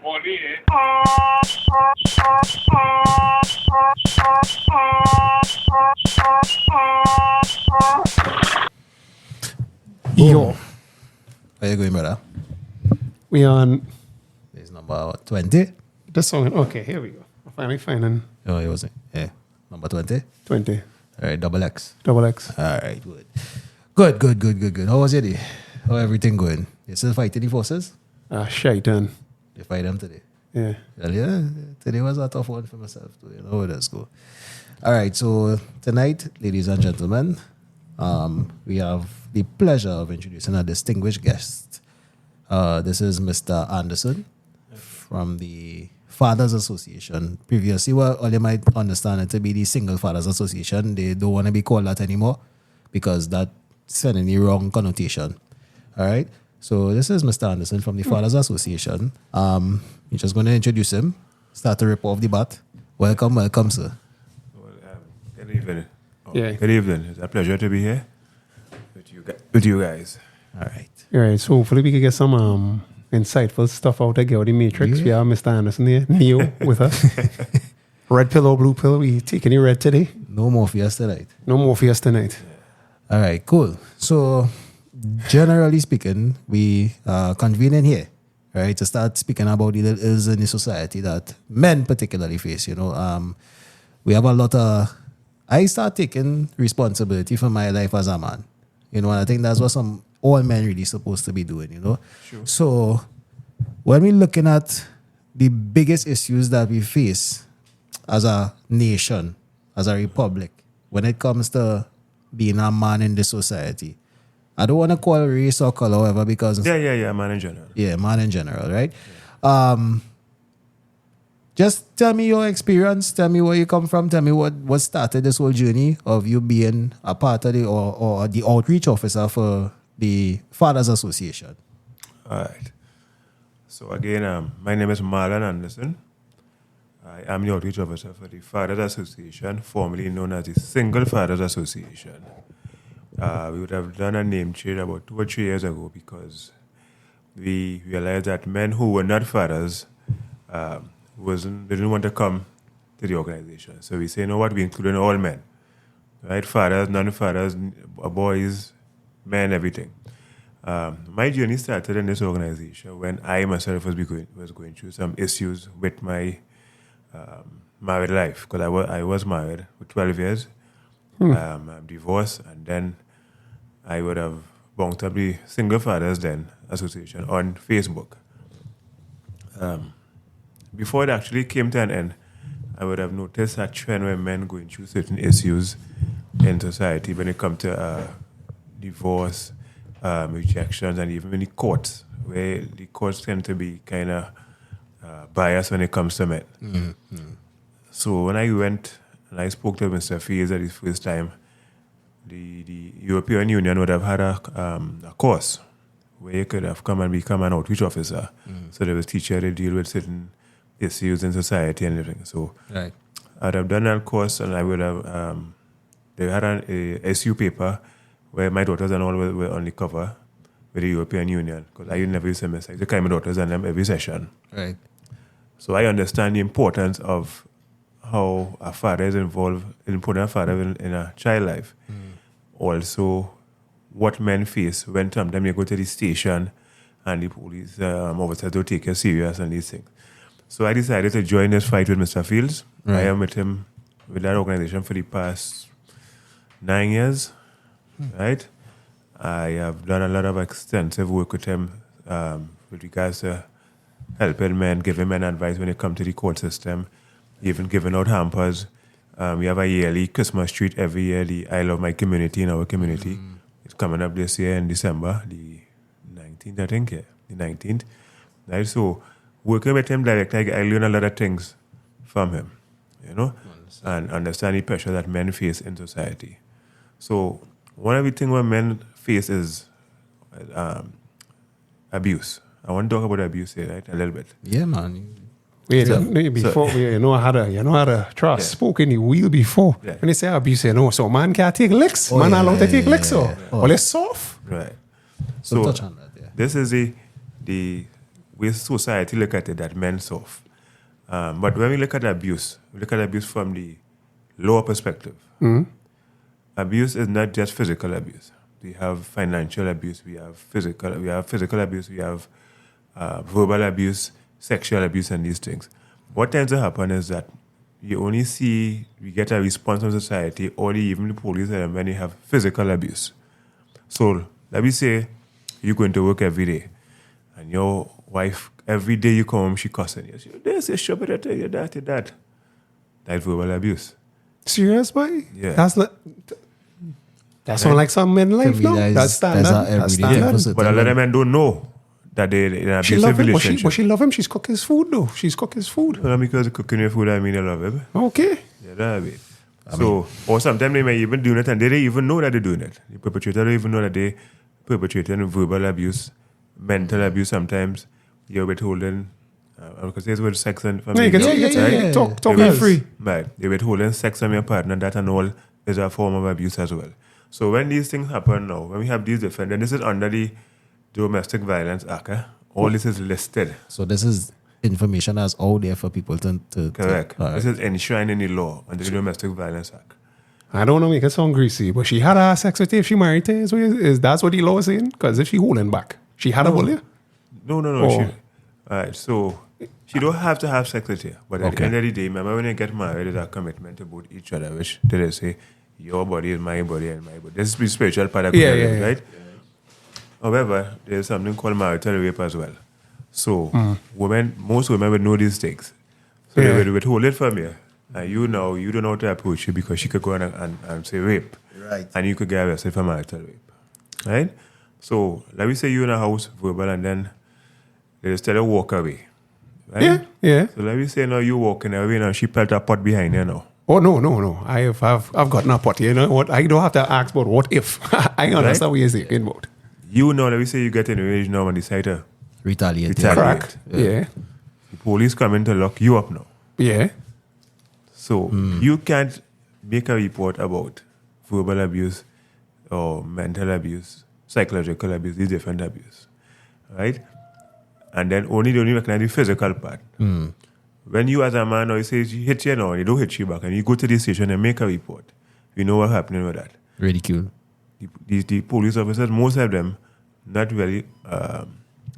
money, eh? Yo, Where you going, brother? we on It's number 20. this song. Okay, here we go. I'm finally finding Oh, it was it? Yeah. Number 20. 20 All right, double X. double X. All right, good. Good. How was your day? How everything going? You still fighting the forces? Shaitan. You fight them today? Yeah. Well, yeah, today was a tough one for myself too. You know how that's go. All right, so tonight, ladies and gentlemen, we have the pleasure of introducing a distinguished guest. This is Mr. Anderson from the Fathers Association. Previously, well, all you might understand it to be the Single Fathers Association. They don't want to be called that anymore because that's sending the wrong connotation. All right. So this is Mr. Anderson from the Fathers Association. We're just going to introduce him, start to rip off the bat. Welcome, sir. Well, good evening. Yeah. Good evening. It's a pleasure to be here with you guys. All right. All right. So hopefully we can get some insightful stuff out of the Matrix. Yeah. We have Mr. Anderson here, Neo, with us. Red pill or blue pill? We taking the red today. No more for yesterday. No more for us tonight. All right, cool. So, generally speaking, we convene in here, right, to start speaking about the little ills in the society that men particularly face. You know, we have a lot of. I start taking responsibility for my life as a man. You know, and I think that's what all men really supposed to be doing. You know, Sure. so when we're looking at the biggest issues that we face as a nation, as a republic, when it comes to being a man in this society. I don't want to call race or color, however, because Yeah, man in general. yeah, man in general, right? Just tell me your experience. Tell me where you come from. Tell me what started this whole journey of you being a part of the or the outreach officer for the Fathers Association. All right. So again, my name is Marlon Anderson. I am the outreach officer for the Fathers Association, formerly known as the Single Fathers Association. We would have done a name change about 2 or 3 years ago because we realized that men who were not fathers they didn't want to come to the organization. So we say, you know what, we include all men, right? Fathers, non-fathers, boys, men, everything. My journey started in this organization when I myself was going through some issues with my married life, because I was married for 12 years. I'm divorced, and then I would have bounced up the Single Fathers then Association on Facebook. Before it actually came to an end, I would have noticed a trend where men going through certain issues in society when it comes to divorce, rejections, and even in the courts, where the courts tend to be kind of biased when it comes to men. Mm-hmm. So when I went and I spoke to Mr. Fields at his first time, the European Union would have had a course where you could have come and become an outreach officer. So they would teach you how to deal with certain issues in society and everything. So Right. I'd have done that course, and I would have, they had an SU paper where my daughters and all were on the cover with the European Union, because I never used to miss. I used to carry my daughters and them every session. Right. So I understand the importance of how a father is involved in putting a father in a child life. Also, what men face when sometimes you go to the station and the police officers don't take you serious and these things. So I decided to join this fight with Mr. Fields. Right. I am with him, with that organization for the past 9 years, right? I have done a lot of extensive work with him with regards to helping men, giving men advice when it comes to the court system, even giving out hampers. We have a yearly Christmas treat every year, the I Love My Community in our community. It's coming up this year in December, the 19th, I think, yeah, the 19th. Right? So working with him directly, I learn a lot of things from him, you know, and understand the pressure that men face in society. So one of the things where men face is abuse. I want to talk about abuse here, right? A little bit. Yeah, man. Wait, So- before you know how to trust. Yeah. Spoke in the wheel before. Yeah. When they say abuse, you know, so man can't take licks. Oh, man yeah, not allowed to take yeah, licks. yeah, So yeah. Oh. well, it's soft. Right. So touch on that, yeah. This is the we society look at it that men soft. But when we look at abuse, we look at abuse from the lower perspective. Abuse is not just physical abuse. We have financial abuse, we have physical abuse, we have verbal abuse, sexual abuse, and these things. What tends to happen is that you only see, we get a response from society or even the police when you have physical abuse. So let me say you're going to work every day and your wife, every day you come home, she cussing you. She this, you shove it, you that, you that. That's verbal abuse. Serious, boy? Yeah. That's not like some men life, no? That's standard. That's standard. But a lot of men don't know that they're in an She abusive love him. relationship. But she love him. She's cook his food, though. She's cook his food. Well, because cooking your food, I mean, I love it. Okay. Yeah, that's it. So, or sometimes they may even do it and they don't even know that they're doing it. The perpetrator don't even know that they're perpetrating verbal abuse, mental abuse sometimes. You're withholding, because there's with sex and family. You can say, talk me free. Right. You're withholding sex from your partner, that and all is a form of abuse as well. So when these things happen now, when we have these different, and this is under the Domestic Violence Act, all this is listed. So this is information that's out there for people to Correct. This is enshrined in the law under the Domestic Violence Act. I don't know, make it sound greasy, but she had a sex with you if she married her. Is that's what the law is saying? Because if she holding back, she had a bully. No. Oh. All right, so she don't have to have sex with you. But at the end of the day, remember when you get married, there's a commitment to both each other, which they say, your body is my body and my body. This is the spiritual part of it, right? However, there's something called marital rape as well. So most women would know these things. So they would withhold it from you. And you don't know how to approach you because she could go and say rape. Right. And you could get arrested for marital rape. Right? So let me say you're in a house, verbal, and then they just tell you walk away. Right? Yeah. So let me say now you walking away now, she pelt a pot behind you now. Oh no! I've gotten a pot. You know what? I don't have to ask about what if. I understand what you're saying about. You know, let me say you get enraged now and decide to retaliate. Correct. Yeah. The police come in to lock you up now. Yeah. So you can't make a report about verbal abuse or mental abuse, psychological abuse, these different abuse, right? And then only recognize the physical part. When you as a man, or you say she hits you now and they don't hit you back, and you go to the station and make a report, you know what's happening with that. Ridicule. The police officers, most of them, not very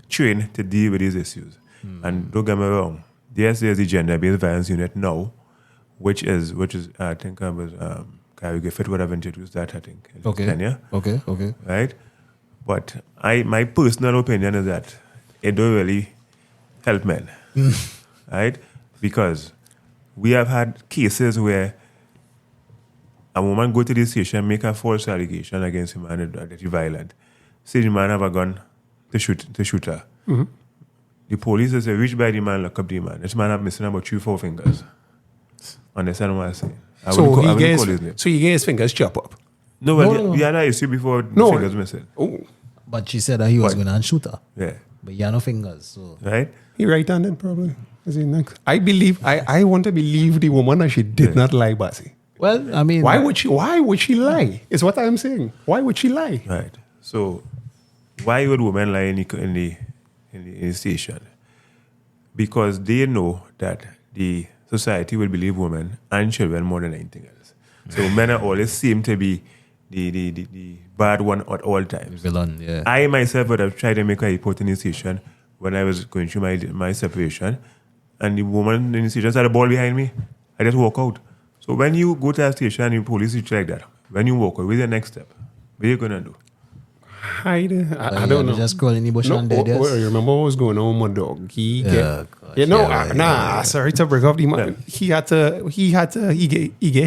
trained to deal with these issues. And don't get me wrong, there's the gender-based violence unit now, which is I think I was Gary Griffith would have introduced that, I think. Okay. Right? But my personal opinion is that it don't really help men. Right? Because we have had cases where a woman go to the station, make a false allegation against a man that is violent. Say the man have a gun to shoot her. The police say, reach by the man, lock up the man. This man have missing about 3-4 fingers. Understand what I'm saying? So he get his fingers chopped up. No, we had an issue before fingers missing. Oh. But she said that he was going to shoot her. Yeah. But he had no fingers. So. Right? He right-handed probably. I want to believe the woman that she did not lie, Basi. Well, I mean, why would she lie? Is what I'm saying. Why would she lie? Right. So, why would women lie in the station? Because they know that the society will believe women and children more than anything else. So men are always seem to be the bad one at all times. Villain, yeah. I myself would have tried to make a report in the station when I was going through my separation, and the woman in the station had a ball behind me. I just walk out. So when you go to a station and the police is like that, when you walk out, what's the next step? What are you gonna do? I don't know. Just crawl in the bush and dead. You remember what was going on with my dog? Sorry to break up the man. He get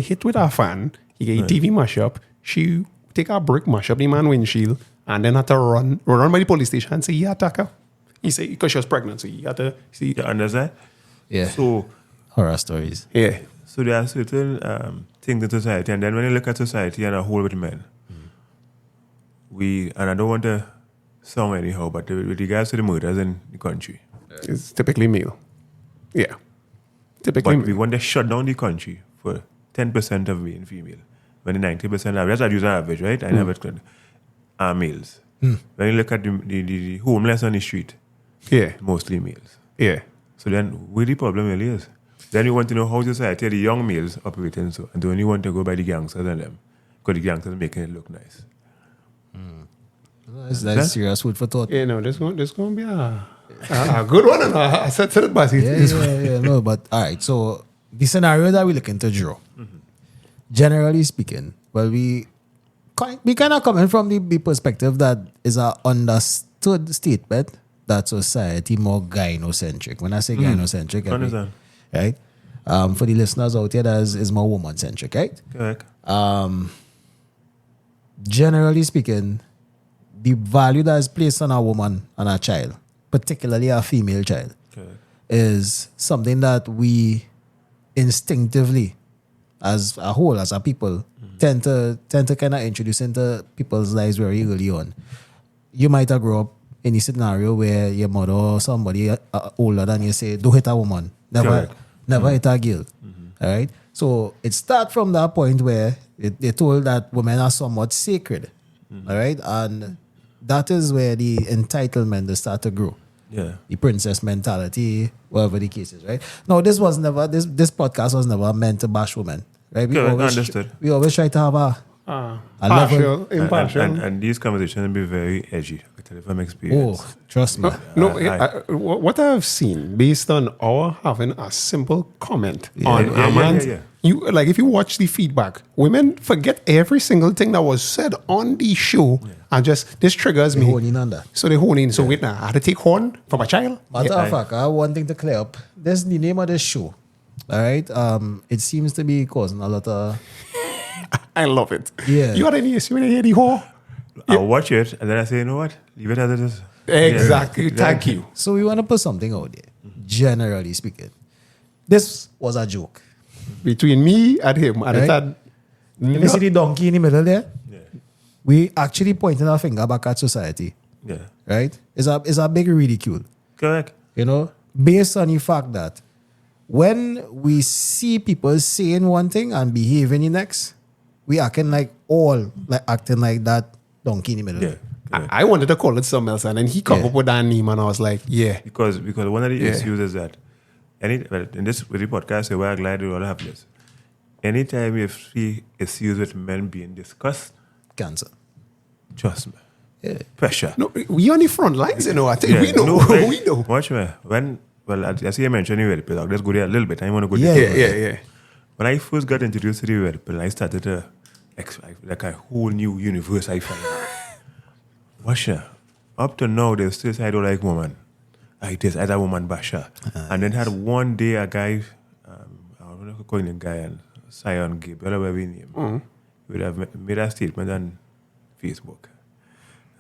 hit with a fan. He get TV mash up. She take a brick mash up the man windshield and then had to run by the police station and say he attack her. He said because she was pregnant, so he had to see. You understand? Yeah. So horror stories. Yeah. So there are certain things in society, and then when you look at society and a whole with men, and I don't want to sound anyhow, but with regards to the murders in the country, it's typically male. Yeah. Typically but we want to shut down the country for 10% of being female. When the 90% average, that's an average, right? I never are males. When you look at the homeless on the street, Yeah. Mostly males. Yeah. So then, where the problem really is? Then you want to know how society, the young males operating so, and then you want to go by the gangsters and them, because the gangsters making it look nice. That's serious food for thought. Yeah, no, this going to be a good one. And I said to it, but No, but all right. So the scenario that we're looking to draw, generally speaking, well, we kind of coming from the perspective that is a understood statement that society more gynocentric. When I say gynocentric, I mean, Understand? right? For the listeners out here, that is more woman centric, right? Correct. Generally speaking, the value that is placed on a woman and a child, particularly a female child, Correct. is something that we instinctively, as a whole, as a people, tend to kind of introduce into people's lives very early on. You might have grown up in a scenario where your mother or somebody older than you say, don't hit a woman, never hit a girl. All right? So it starts from that point where they're told that women are somewhat sacred. All right? And that is where the entitlement they start to grow. Yeah. The princess mentality, whatever the case is, right? No, this podcast was never meant to bash women, right? Understood. We always try to have a level. impartial. And these conversations will be very edgy. I tell you from experience. Oh, trust me. What I've seen based on our having a simple comment on a man's, you like if you watch the feedback, women forget every single thing that was said on the show and just this triggers me. Hone in on that. So they hone in. So wait now, I had to take horn from a child. Matter of fact, I have one thing to clear up. This is the name of the show. All right. It seems to be causing a lot of. I love it. Yeah. You got any issue when you hear the whore? I watch it and then I say, you know what? Leave it as it is. Exactly. Yeah. Thank you. So we want to put something out there. Generally speaking, this was a joke. Between me and him, and Right. it had If you see the donkey in the middle there, Yeah. we actually pointing our finger back at society. Yeah. Right? It's a big ridicule. Correct. You know, based on the fact that when we see people saying one thing and behaving the next, we acting like that donkey in the middle. Yeah. Correct. I wanted to call it something else, and then he come up with that name, and I was like, yeah. Because one of the issues is that in this with the podcast, we're glad we all have this. Anytime you see issues with men being discussed, Cancer. trust me, Yeah. pressure. No, we on the front lines, you know. I think Yeah, we know. no, right. We know. Watch me. I see you mentioning red pill. Let's go there a little bit. I want to go Yeah, there. Yeah. When I first got introduced to the red pill, I started to like a whole new universe I found. Watch me. Up to now, they still say I don't like woman. Like this, as a woman basher. And then had one day a guy, I don't know calling him guy, and Sion Gibb, whatever we name, would have made a statement on Facebook.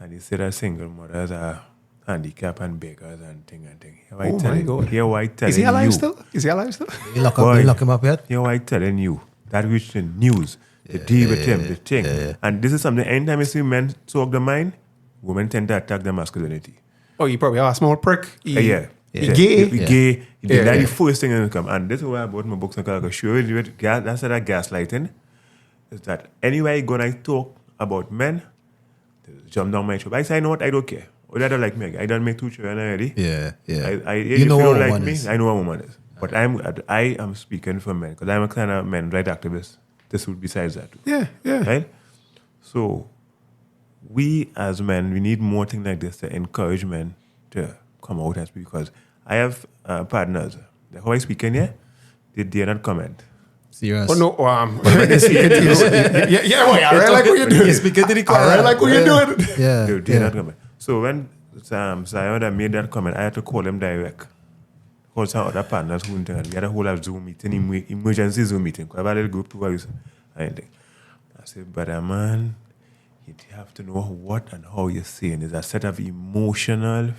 And he said that single mothers are handicapped and beggars and thing. Oh my God. Here I telling Is he alive you. still? Is he alive still? You lock Boy. him up yet? Here I telling you. That reached the news. The deal with him, the thing. And this is something, anytime you see men talk the mind, women tend to attack their masculinity. Oh, you probably have a small prick. He Yeah. He gay. He gay. Yeah. That's the first thing that come. And this is why I bought my books and I go show you that's that gaslighting. Is that anywhere you go and I talk about men, they jump down my throat. I say, you know what, I don't care. Or they don't like me. I don't make two children already. Yeah. If You know you what don't like woman me, is. I know what a woman is. But I am speaking for men because I'm a kind of men right activist. This would besides that. Yeah. Right? So we as men, we need more things like this to encourage men to come out and speak, because I have partners. How I speak in here, they dare not comment. Serious. Oh no. Yeah. Boy, I really like what you're doing. You're speaking to the choir. I really like what you're doing. Yeah. They dare not comment. So when Zion made that comment, I had to call him direct. Call some other partners who and we had a whole Zoom meeting, emergency Zoom meeting. I have a little group to use anything. I said, but man, you have to know what and how you're saying. There's a set of emotional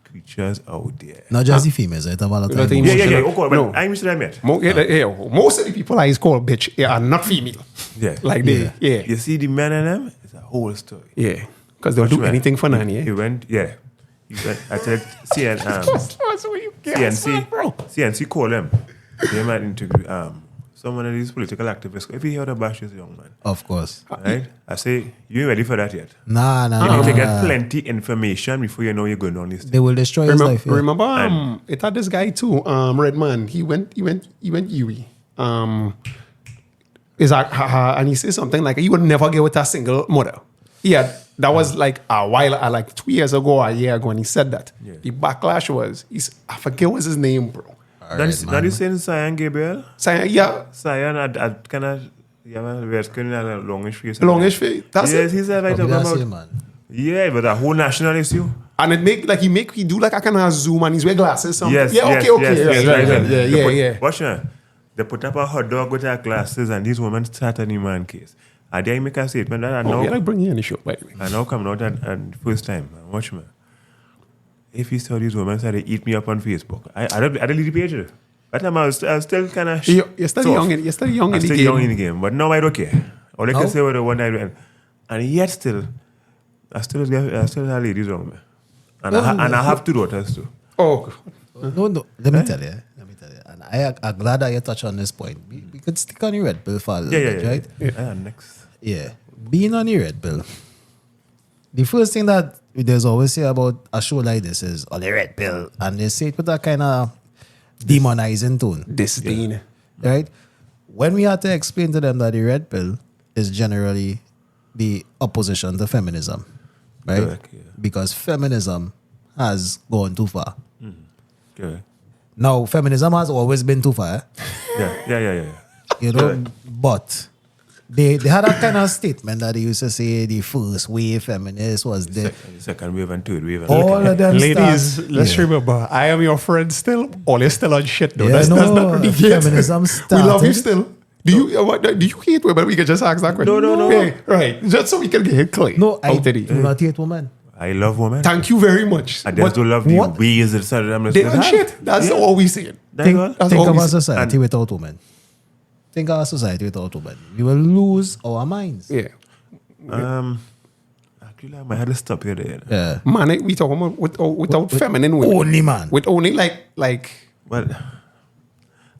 creatures out there. Not just the females, right? Have a lot of Nothing emotions. Yeah. emotional. Okay, but No. I'm Mr. I met. Most of the people I call bitch are not female. Yeah. Like they, yeah. You see the men and them, it's a whole story. Yeah. Because they'll do Watch, anything for nanny. He went, I said, CNC call him. They might interview someone of these political activists, if you hear the bash this young man, Of course. right? I say, you ain't ready for that yet. Nah. You need to get plenty information before you know you're going on this thing. They will destroy his life. Yeah. Remember, it had this guy too, Redman. He went Yui. And he said something like, "You would never get with a single mother." Yeah, that was like a while, like 2 years ago, a year ago, when he said that. Yeah. The backlash was, I forget what's his name, bro. That is saying Cyan Gabriel? Yeah. Cyan had kind of, red skin and a longish face. Longish face. That's yes, it. he's right That's about. it, man. Yeah, but a whole national issue. And he do like a kind of zoom and he's wear glasses. Something. Yes, yeah, yes, okay. yes, Right. yes. Yeah. Watch now. They put up a hot dog with her glasses and these women start a new man case. And they make a statement that I know. Yeah, like bring you in the show, by the way. I now coming out and first time. Watch me. If you saw these women say they eat me up on Facebook, I don't leave the page. That time I was still kind of. You're still young in the game. But now I don't care. All I can say was the one I do. And yet still, I still have ladies around me. And I have 2 daughters too. Oh, No. Let me tell you. And I'm glad that you touched on this point. We could stick on your red pill for a little bit, right? Yeah. Next. Yeah. Being on your red pill, the first thing that there's always say about a show like this is, the red pill. And they say it with a kind of demonizing tone. disdain. Right? When we had to explain to them that the red pill is generally the opposition to feminism, right? Correct, yeah. Because feminism has gone too far. Okay. Now, feminism has always been too far, Yeah. you know, but they had a kind of statement that they used to say the first wave feminist was the Second wave and third wave. And all of them Ladies, start- let's Yeah. remember, I am your friend still. Always still on shit though. Yeah, That's not really it. feminism We love you started- still. Do you hate women? We can just ask that question. No. Okay, right. Just so we can get it clear. No, I out there. do not hate women. I love women. Thank you very much. I just don't love the what? ways that some of them They on shit. That's all we saying. That's all. That's Think all of we a say. society without women. Think of a society without women. We will lose our minds. Yeah. Actually, I might have to stop here there. Yeah. Man, we talking about without feminine women. Only man. With only like Well,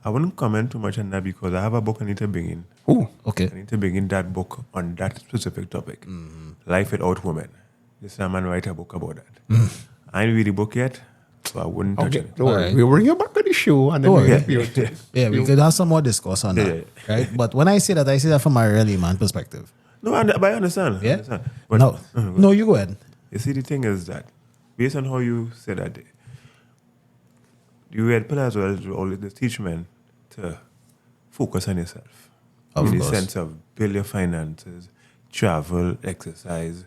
I wouldn't comment too much on that because I have a book I need to bring in. who? Okay. I need to bring in that book on that specific topic. Life Without Women. This man write a book about that. I ain't read the book yet, so I wouldn't touch Okay, it. don't worry. Alright. We'll bring you back to the show and then Don't we'll worry. get you to it. Yeah, we could have some more discourse on that. Yeah. Right? But when I say that from a really man perspective. No, but I understand. I Yeah? understand. But No, you go ahead. you see, the thing is that based on how you said that day, you had put as well always teach men to focus on yourself. Of in course. the sense of build your finances, travel, exercise,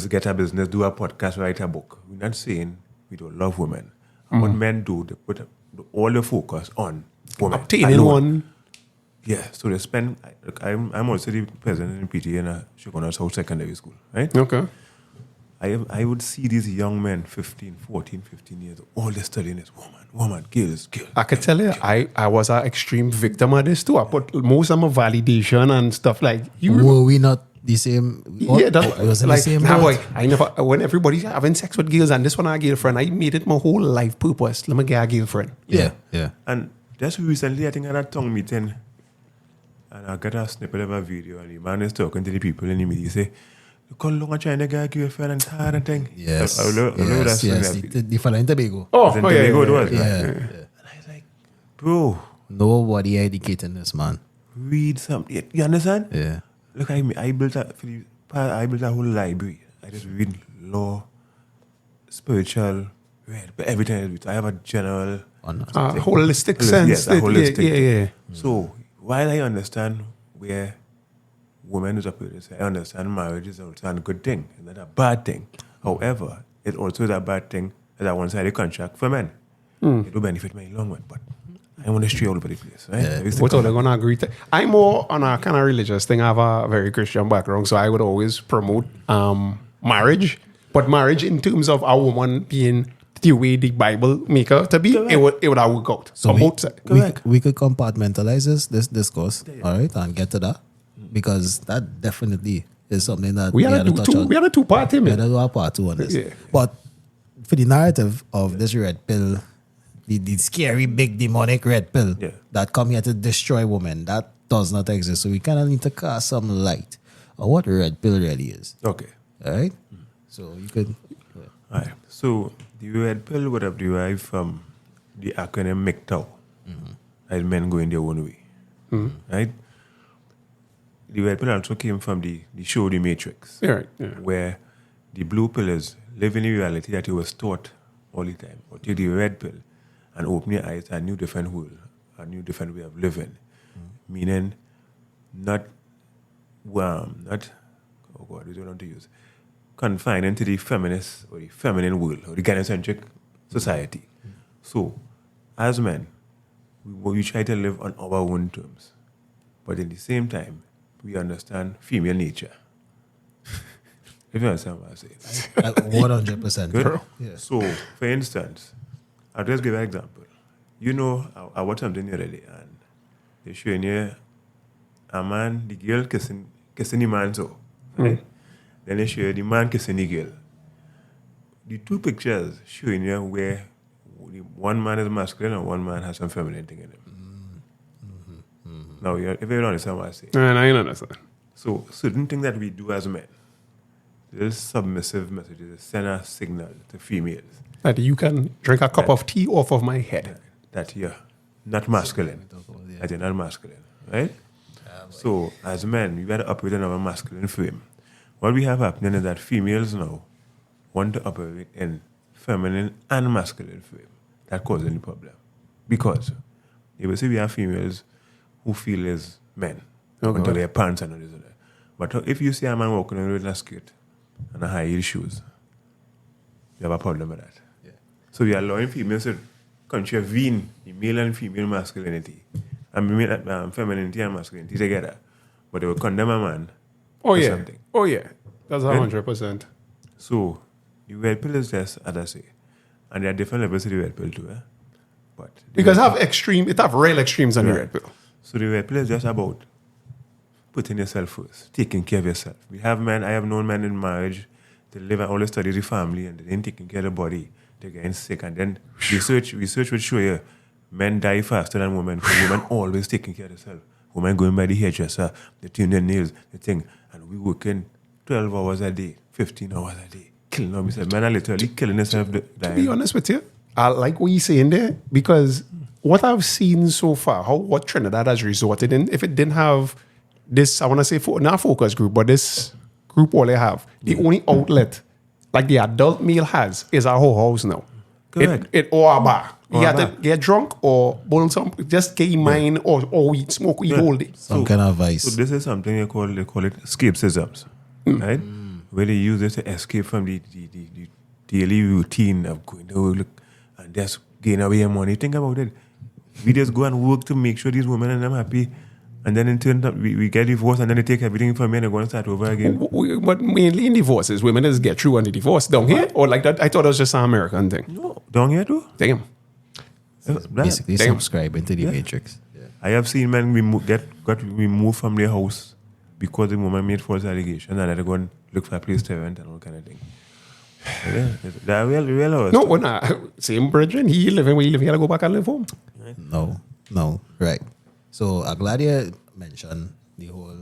get a business, do a podcast, write a book. We're not saying we don't love women. What men do, they put all the focus on women. Obtaining alone. one. Yeah, so they spend. I'm also the president in PTA in a Chicago South Secondary School, right? Okay. I would see these young men, 15 years, all they're studying is woman, girls. I could tell you, I was an extreme victim of this too. I put most of my validation and stuff like you. Were we not the same? Yeah, that's I was in like, the same nah, boat. boy, I never, when everybody's having sex with girls and this one a girlfriend, I made it my whole life purpose. Let me get a girlfriend. Yeah. And just recently, I think I had a tongue meeting, and I got a snippet of a video, and the man is talking to the people in the media. He say, "Look how long I'm trying to get a girlfriend and hard and thing." Yes. I love that yes. video. The fella in Tobago. Oh, Then oh there yeah, we go, yeah, it was, yeah. Yeah. right? And I was like, bro, Nobody educating this man. read something. You understand? Yeah. Look, I built a whole library. I just read law, spiritual, everything. I have a general, Holistic sense. Yes, a holistic. Yeah. So while I understand where women is operating, I understand marriage is also a good thing. It's not a bad thing. However, it also is a bad thing as a one-sided contract for men. It will benefit me in the long run, but I don't want to stray all over the place. Right? Yeah. What are they gonna agree to? I'm more on a kind of religious thing. I have a very Christian background, so I would always promote marriage. But marriage in terms of a woman being the way the Bible make her to be, it would have work out. So on both sides. we could compartmentalize this discourse, all right, and get to that, because that definitely is something that We had had to to do touch two. on. We had a two-party, We had man. to do a part 2 on this. Yeah. But for the narrative of this red pill the scary big demonic red pill that come here to destroy women. That does not exist. So we kind of need to cast some light on what red pill really is. Okay. All right? So you could... All right. So the red pill would have derived from the acronym MGTOW, as men going their own way. Right? The red pill also came from the show The Matrix, where the blue pill is live in a reality that you was taught all the time, or take the red pill and open your eyes to a new different world, a new different way of living. Meaning, not, oh God, we don't want to use, confined into the feminist or the feminine world or the gynocentric society. So, as men, we try to live on our own terms, but at the same time, we understand female nature. If you understand what I say. 100%. Good? Yeah. So, for instance, I'll just give an example. You know, I watched something the other day, and they're showing you a man, the girl kissing the man, so. Right? Then they show you the man kissing the girl. The two pictures showing you where one man is masculine and one man has some feminine thing in him. Now, if you don't understand what I say. And I understand. So, certain things that we do as men, there's submissive messages, send a signal to females. That you can drink a cup of tea off of my head. That you're not masculine. That you're not masculine, right? So, as men, we got to operate in our masculine frame. What we have happening is that females now want to operate in feminine and masculine frame. That causes any problem. Because you will see we have females who feel as men until their pants and all this and that. But if you see a man walking around with a skirt and a high heel shoes, you have a problem with that. Yeah. So we are allowing females to contravene the male and female masculinity. And femininity and masculinity together. But they will condemn a man for something. Oh, yeah. That's 100%. So, the red pill is just, as I say, and there are different levels to the red pill too. But because it have real extremes on the red pill. So, the red pill is just about putting yourself first, taking care of yourself. I have known men in marriage, they live and always study the family and they ain't taking care of the body. They're getting sick. And then research would show you men die faster than women. Women always taking care of themselves. Women going by the hairdresser, they tune their nails, the thing. And we working 12 hours a day, 15 hours a day. Killing themselves. Men are literally killing themselves. To be honest with you, I like what you're saying there because what I've seen so far, what Trinidad has resorted in, if it didn't have this, I want to say, not focus group, but this group all they have, the only outlet like the adult male has is our whole house now. Correct. Or a bar. You have to get drunk or boil some, just get in mind or eat, smoke, eat all day. Some kind of vice. So this is something they call it escapisms, right? Where they use it to escape from the daily routine of going to work and just gain away your money. Think about it. We just go and work to make sure these women and them happy. And then in turn, we get divorced and then they take everything from me and they're going to start over again. But mainly in divorces, women just get through on the divorce. Down here? Or like that? I thought it was just an American thing. No, down here too. Damn. Basically subscribing to the Matrix. Yeah. I have seen men got removed from their house because the woman made false allegations and they're going to look for a place to rent and all kind of thing. That real house. No, well, nah. Same brethren. He living where he live. He gotta go back and live home. No. Right. So I'm glad you mentioned the whole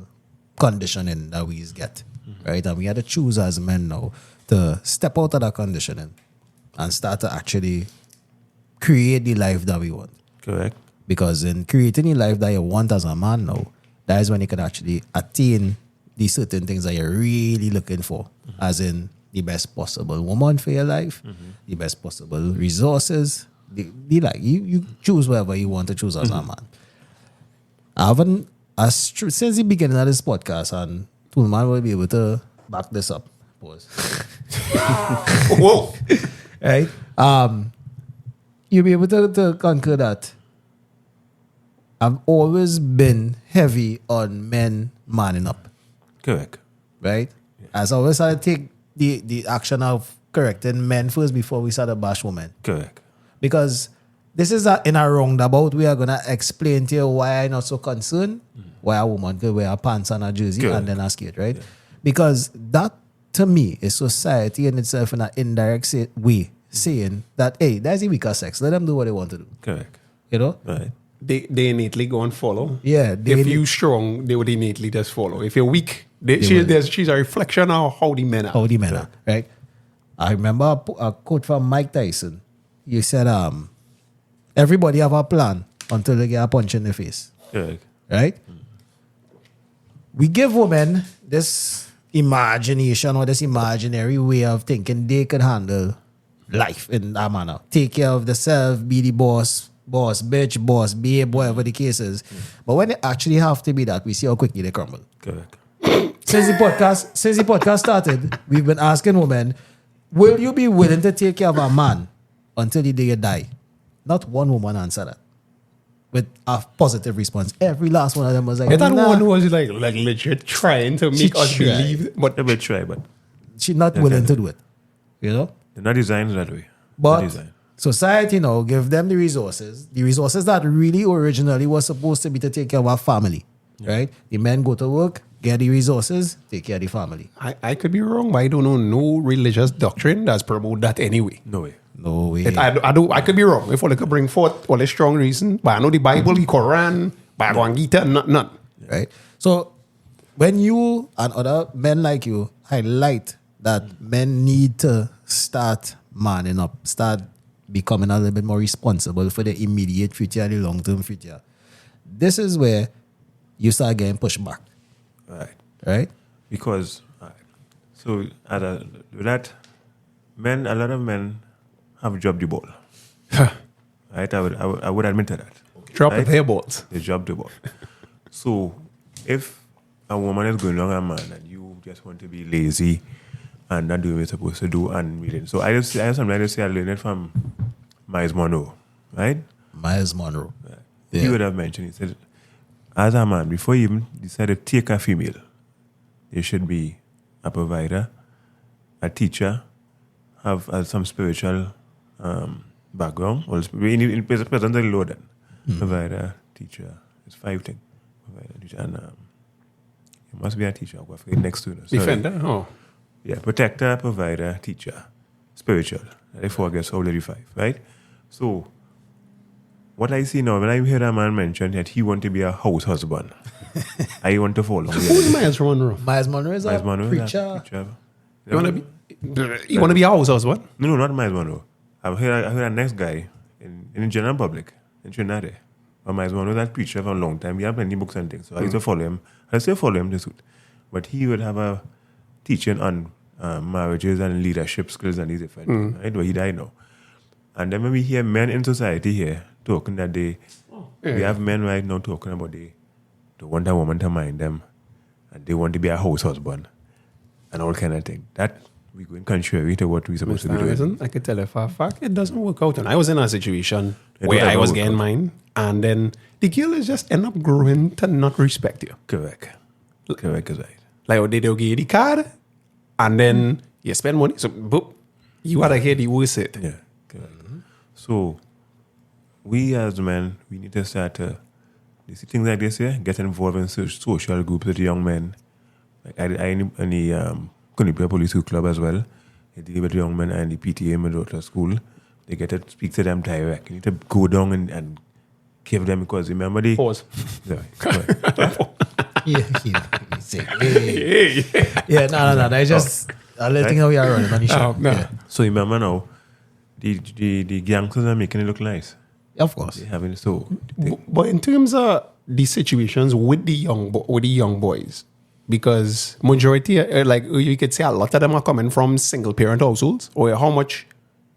conditioning that we get. Right? And we had to choose as men now to step out of that conditioning and start to actually create the life that we want. Correct. Because in creating the life that you want as a man now, that is when you can actually attain the certain things that you're really looking for, as in the best possible woman for your life, the best possible resources. You choose whatever you want to choose as a man. I haven't, since the beginning of this podcast, and Toolman will be able to back this up. Pause. Whoa. Right? You'll be able to concur that I've always been heavy on men manning up. Correct. Right? Yeah. As I always had to take the action of correcting men first before we start to bash women. Correct. Because this is in a roundabout, we are going to explain to you why I'm not so concerned, why a woman could wear a pants and a jersey and then a skate, right? Yeah. Because that, to me, is society in itself in an indirect way saying that, hey, that's the weaker sex. Let them do what they want to do. Correct. You know? Right. They innately go and follow. Yeah. If you strong, they would innately just follow. If you're weak, she's a reflection of how the men are. How the men are, right? I remember a quote from Mike Tyson. He said, everybody have a plan until they get a punch in the face. Correct. Right? We give women this imagination or this imaginary way of thinking they could handle life in that manner. Take care of themselves, be the boss bitch, boss babe, whatever the case is. But when they actually have to be that, we see how quickly they crumble. Correct. Since the podcast started, we've been asking women, will you be willing to take care of a man until the day you die? Not one woman answered that with a positive response. Every last one of them was like, that one was like legit trying to make us believe. But they will try, but she's not willing to do it. You know? they're not designed that way. But society now give them the resources that really originally was supposed to be to take care of our family. Right? The men go to work, get the resources, take care of the family. I could be wrong, but I don't know no religious doctrine that's promote that anyway. No way. No way. I could be wrong. If I could bring forth all a strong reason, but I know the Bible, the Quran, Bhagavad Gita, none. Right? So when you and other men like you highlight that men need to start manning up, start becoming a little bit more responsible for the immediate future and the long-term future, this is where you start getting pushed back. Right? Because, so a lot of men have dropped the ball. Right? I would admit to that. Drop the hair balls. They dropped the ball. So if a woman is going along a man and you just want to be lazy and not do what you're supposed to do and willing. So I sometimes say I learned it from Miles Monroe, right? Miles Monroe. Right. Yeah. He would have mentioned, he said, as a man, before you even decide to take a female, you should be a provider, a teacher, have some spiritual background, or in present the low then. Provider, teacher, it's 5 things. Provider, teacher, and you must be a teacher. I'll go for next to it. Defender? Oh. Yeah, protector, provider, teacher, spiritual. That 4 gets already 5, right? So, what I see now, when I hear a man mention that he want to be a house husband, I want to follow. Who is Miles Monroe? Miles Monroe is a preacher. You want to be a house husband? No, not Miles Monroe. I heard a next guy in the general public in Trinidad. But Miles Monroe is a preacher for a long time. He has many books and things. So I used to follow him. I still follow him this week. But he would have a teaching on marriages and leadership skills and these different things. Right? But he died now. And then when we hear men in society here talking that we have men right now talking about they want a woman to mind them and they want to be a house husband and all kind of thing. That we going contrary to what we're supposed to be doing. I could tell you for a fact it doesn't work out. And I was in a situation where I was getting mine, and then the girl is just end up growing to not respect you. Correct is right. Like they'll give you the card, and then you spend money. So boop, you gotta hear the worst it. Yeah, correct. So we as men, we need to start to see things like this here, get involved in social groups with young men. Like I in the Kunipia Police School Club as well. They deal with young men and the PTA in my daughter's school. They get to speak to them direct. You need to go down and give them, because remember the... Pause. No. That's just a little thing how we are running on the show. Yeah. So remember now, the gangsters are making it look nice. Of course. They having so. But in terms of the situations with the young boys, because majority, like you could say, a lot of them are coming from single parent households, or how much?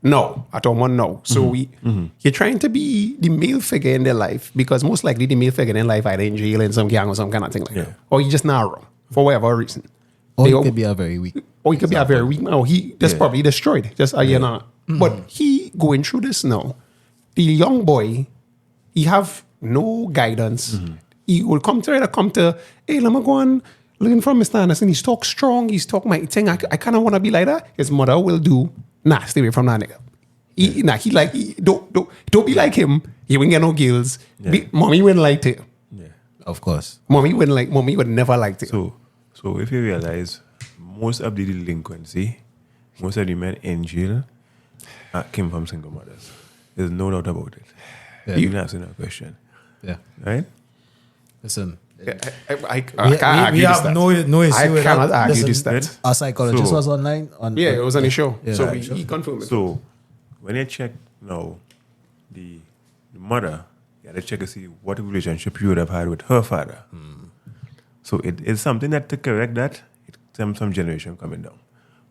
No, at all one no. So you're trying to be the male figure in their life, because most likely the male figure in life either in jail in some gang or some kind of thing like that, or you just narrow for whatever reason. Or he could be a very weak. Or he could be a very weak man. Or he just probably destroyed. Just you know. But he going through this now. The young boy, he have no guidance. He will come to, hey, let me go and learn from Mr. Anderson. He's talk strong. He's talk my thing. I kind of want to be like that. His mother will do. Nah, stay away from that nigga. Don't be like him. He won't get no girls. Mommy wouldn't like it. Yeah, of course. Mommy would never like it. So if you realize most of the delinquency, most of the men in jail came from single mothers. There's no doubt about it. Yeah. You can answer that question. Yeah. Right? Listen. I can't argue we this have stat. no issue I with cannot that. argue Listen, this stat. Our psychologist So- was online. Yeah, it was on the show. Yeah. So he confirmed it. So when you check now, the mother, you gotta check to see what relationship you would have had with her father. So it is something that to correct that, it's some generation coming down.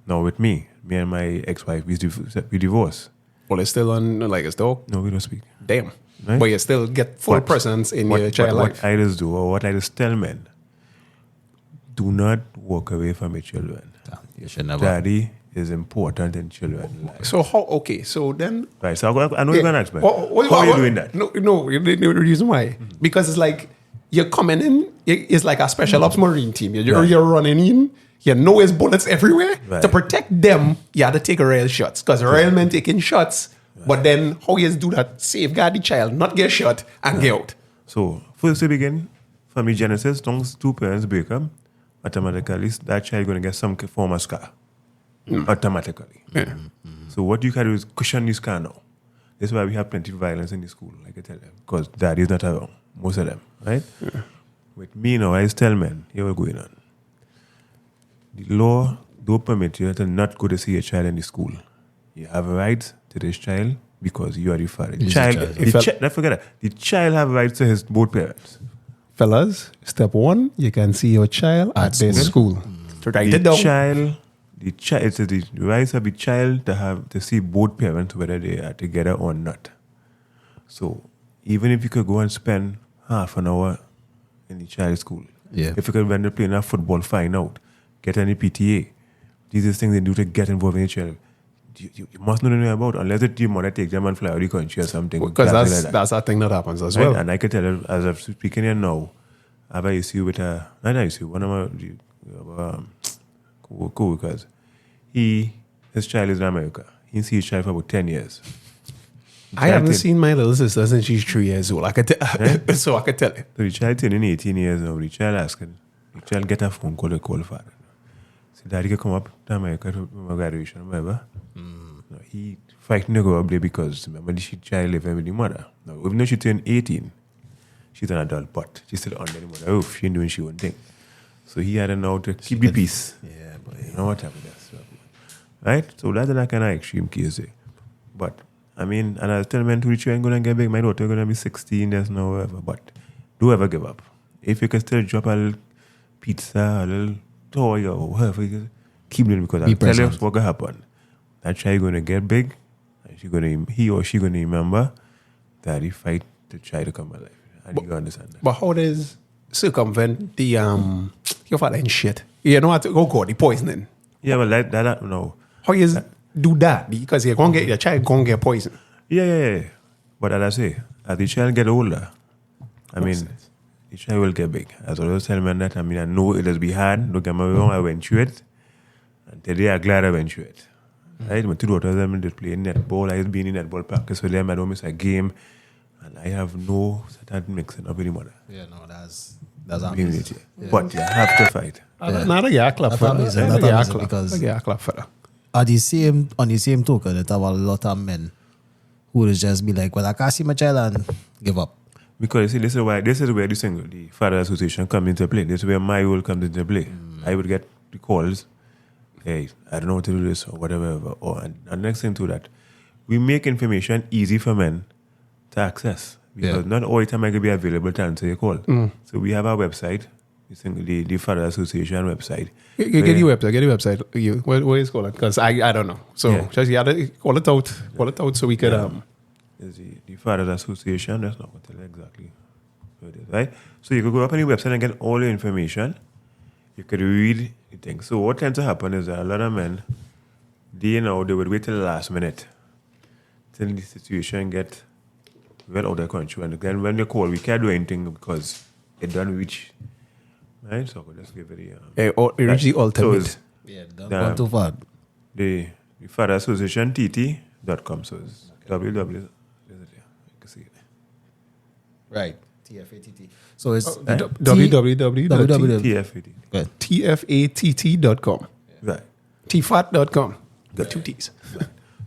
Now with me and my ex-wife, we divorced. Well, it's still on, like, it's still, No, we don't speak. damn. Right? But you still get full But- presence in your child what life. I just do, or what I just tell men, do not walk away from your children. You should never. Daddy is important in children's lives. So how, okay, so then. Right, so I know you're going to ask me. Well, How are you doing that? No, the reason why. Because it's like, you're coming in, it's like a special ops marine team. You're running in, you know there's bullets everywhere. Right. To protect them, you have to take real shots. Because real men taking shots, but then how you do that? Safeguard the child, not get shot and get out. So, first to begin, family genesis, once two parents break up, automatically that child going to get some form of scar. Automatically. Yeah. So what you can do is cushion this scar now. That's why we have plenty of violence in the school, like I tell them. Because daddy is not around, most of them, right? With me now, I just tell men, here what's going on. The law don't permit you to not go to see a child in the school. You have a right to this child because you are the father. He's Child, the child. don't forget that. The child have rights to his both parents. Fellas, step one, you can see your child at their school. So write it down. The child, it's the rights of the child to see both parents whether they are together or not. So even if you could go and spend half an hour in the child's school, Yeah. if you could when they're playing a football, find out, get any PTA. These are things they do to get involved in the child. You must not know about unless it's your mother take them and fly out of the country or something. Because exactly like that. that's a thing that happens as Right? well. And I can tell you, as I'm speaking here now, I have an issue with one of my co-workers. His child is in America. He see his child for about 10 years. I haven't seen my little sister since she's 3 years old. So I could tell you. So the child turning 18 years now. The child asking, the child get a phone call to call the father. So daddy can come up to America to my graduation or whatever. No, he fighting to go up there because remember the child living with the mother. Now, even though she turned 18, she's an adult, but she's still under the mother roof. She ain't doing she own thing. So he had to know to keep the peace. Yeah, but You know what happened there. So, right? So that's a kind of extreme case there. But, I mean, and I was telling men to reach you ain't going to get big. My daughter going to be 16, there's no whatever. But do ever give up. If you can still drop a little pizza, a little toy or whatever, you can keep doing it because I'll tell you what's going to happen. That child going to get big and he or she going to remember that he fight to try to come alive. And you understand that. But how does circumvent the your father and shit? You know what? Oh God, the poisoning. Yeah, well, that no. How you do that? Because you're gonna get your child gonna get poisoned. Yeah. But as I say, as the child get older, I mean, the child will get big. As I always tell men that, I mean, I know it has been hard. Don't get me wrong, I went through it. And today I'm glad I went through it. Right? My two daughters, them, they play netball. I have been in netball practice with them. I don't miss a game. And I have no certain mixing up anymore. yeah, no, that's Being with amazing. you. But you have to fight. Not a yeah clap That's for amazing, that. that's amazing because- Yeah clap for that. On the same token, it have a lot of men who will just be like, well, I can't see my child and give up. Because you see, this is where the Father Association comes into play. This is where my role comes into play. I would get the calls, hey, I don't know what to do this or whatever. And next thing to that, we make information easy for men to access. Because not all the time I can be available to answer your call. So we have our website, the Father Association website. Get your website. What is it called? Because I don't know. So Yeah. just call it out so we could Is the Fathers Association. That's not what I tell you exactly what it is, right? So you could go up on the website and get all the information. You could read the thing. So what tends to happen is that a lot of men, they would wait till the last minute till the situation get well out of the country. And then when they call, we can't do anything because it don't reach. Right? So let's give it reach the ultimate. So Yeah, don't go too far. the Father Association TT.com. So it's www. You can see it. Right. TFATT. So it's www. TFAT. tfatt.com. Right. tfat.com. The two T's.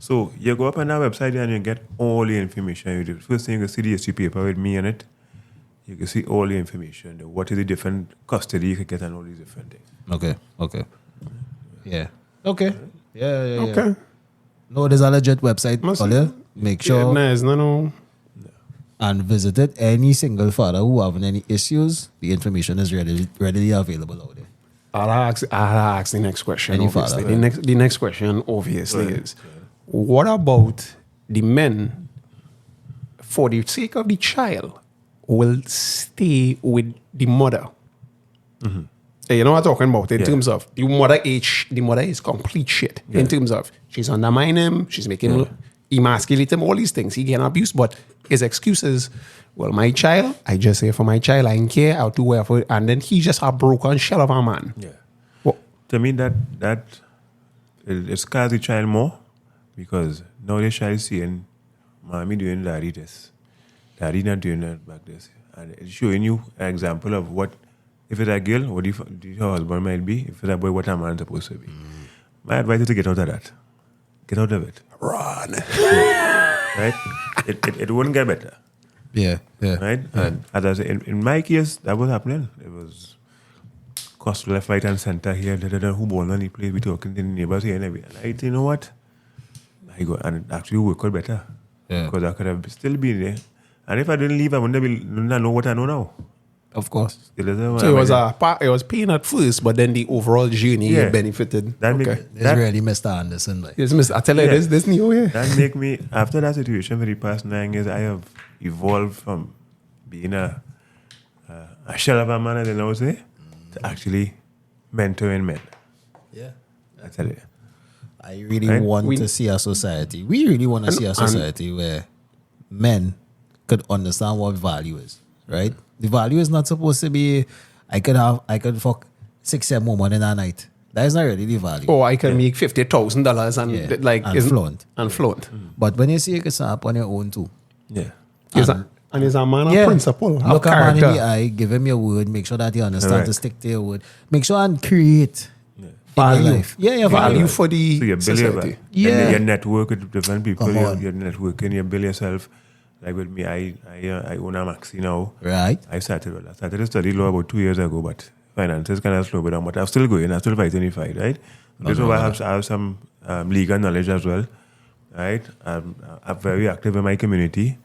So you go up on our website and you get all the information. The first thing you can see the history paper with me in it. You can see all the information. What is the different custody you can get and all these different things. Okay. Yeah. Okay. Yeah. Okay. No, there's a legit website. Make sure no. and visit it. Any single father who having any issues, the information is readily available out there. I'll ask the next question. Any Obviously. father, The next question obviously is, what about the men, for the sake of the child, will stay with the mother? Mm-hmm. You know what I'm talking about in terms of the mother is complete shit in terms of she's undermining him, she's making him emasculate him, all these things. He getting abused, but his excuse is, well, my child, I just say for my child, I don't care, I'll do whatever. And then he just a broken shell of a man. Yeah. Well, To me, that it scares the child more because now the child is seeing mommy doing daddy this, daddy not doing that back this. And it's showing you an example of what, if it's a girl, what your husband might be, if it's a boy, what a man is supposed to be. My advice is to get out of that. Get out of it. run. Right? It wouldn't get better. Yeah. Right? And as I said, in my case, that was happening. It was cost left, right, and center here. Who born on the place, we talking to the neighbors here and everything. And I think, you know what? I go and it actually worked out better. Yeah. Because I could have still been there. And if I didn't leave, I wouldn't know what I know now. Of course. So it was pain at first, but then the overall journey benefited. It's really Mr. Anderson. Like. Yes, Mr. I tell you, this new way. That make me, after that situation for the past 9 years, I have evolved from being a shell of a man, as I now say, to actually mentoring men. Yeah. I tell you. I really want to see a society. We really want to see a society where men could understand what value is, right? The value is not supposed to be, I could fuck 6-7 women in a night. That is not really the value. Oh, I can make $50,000 and flaunt. And flaunt. But when you see you can start up on your own too. Yeah. And is a man of principle. Look a man in the eye, give him your word, make sure that you understand to stick to your word. Make sure and create value. Value for the so you build society. your network with different people. Your networking, you build yourself. Like with me, I own a maxi now. Right. I started to study law about 2 years ago, but finances kind of slow down. But I'm still going. I'm still fighting the fight, right? This is why I have some legal knowledge as well, right? I'm very active in my community.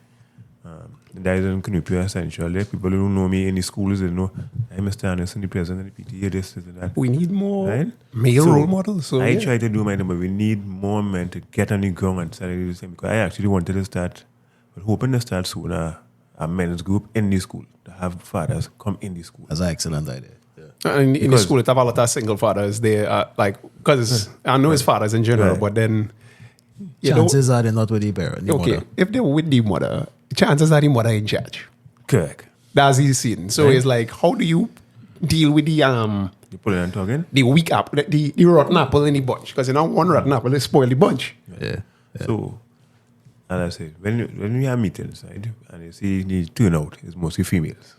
That is in Canupia essentially. People who know me in the schools, they know I'm Mr. Anderson, the president of the PTA, this and that. We need more male role models. So I try to do my number. We need more men to get on the ground and start to do the same. Because I actually wanted to start, but hoping to start soon a men's group in the school, to have fathers come in the school. That's an excellent idea. In the school, it have a lot of single fathers. They because I know his fathers in general, but then chances are they're not with the parent. Mother. If they're with the mother, chances are the mother in charge. Correct. That's his scene. So it's like, how do you deal with the You pull it and talking? the weak apple, the rotten apple in the bunch? Because one rotten apple will spoil the bunch. Yeah. So, as I said, when we have meetings, right, and you see the turnout is mostly females.